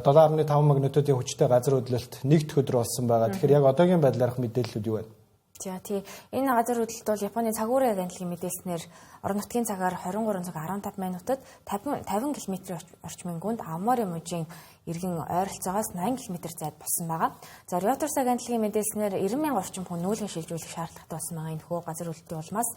7.5 магнитудын хүчтэй газар хөдлөлт нэгд өдөр болсон байгаа. Тэгэхээр яг одоогийн байдлаарх мэдээллүүд юу байна? За тий. Энэ газар хөдлөлт бол Японы цагуурын агентлагийн мэдээлснээр орон нутгийн цагаар 23 цаг 15 минутад 50 км орчмын гүнд Амори мужийн иргэн ойролцоогоос 80 км зайд болсон байгаа. За Reuters агентлагийн мэдээлснээр 90,000 орчим хүн нүүлгэн шилжүүлэх шаардлагатай болсон байгаа энэ хөө газар хөдлөлтийн улмаас.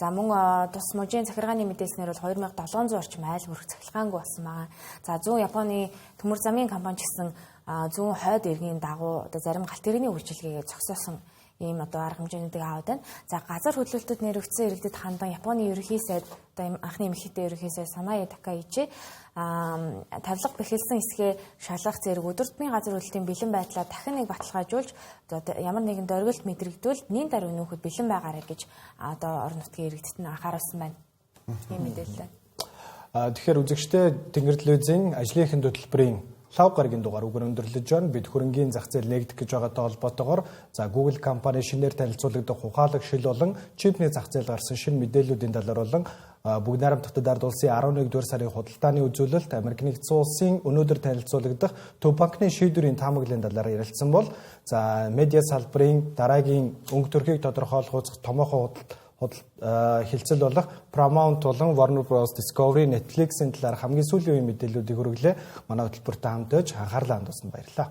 За мөн тус мужийн захиргааны мэдээлснээр бол 2700 орчим айл бүрх цахилгаангүй болсон байгаа. За зүүн Японы төмөр замын компани ч гэсэн зүүн хойд иргэний дагуу одоо зарим галт тэрэгний үйлчилгээгээ зогсоосон ийм одоо арга хэмжээнүүдийг аваад байна. За газар хөдлөлтөд нэрвэгдсэн иргэдэд хандан Японы ерөнхий сайд одоо анхны эмэгтэй ерөнхий сайд Санае Такаичи тавилга бэхэлсэн хэсгээ шалгах зэрэг өдөр тутмын газар хөдлөлтийн бэлэн байдлаа дахин нэг баталгаажуулж одоо ямар нэгэн дөргөлт мэдрэгдвэл нэн даруй нөхөд бэлэн байгаарай гэж одоо орон нутгийн иргэдэд нь анхааруулсан байна. Ийм мэдээлэл. Тэгэхээр үзэгчтэй Тэнгэр телевизийн ажлын хэн хөтөлбөрийн лав гарагийн дугаар үгээр өндөрлөж байна. Бид хөрөнгийн зах зээл нэгдэх гэж байгаатай холбоотойгоор за Google компани шинээр танилцуулагдах ухаалаг шил болон чипний зах зээл гарсан шинэ мэдээллүүдийн талаар болон бүгд найрамдахтад ард улсын 11-р сарын худалдааны үзүүлэлт Америк нэгдсэн улсын өнөөдөр танилцуулагдах Төв банкны шийдвэрийн таамаглалын талаар ярилцсан бол за медиа салбарын дараагийн өнгө төрхийг тодорхойлох томоохон хилцэл болох Paramount болон Warner Bros Discovery, Netflix-ийн талаар хамгийн сүүлийн үеийн мэдээллүүдийг хүргэлээ. Манай хөтөлбөртэй хамт байж анхаарлаа хандуулсанд баярлалаа.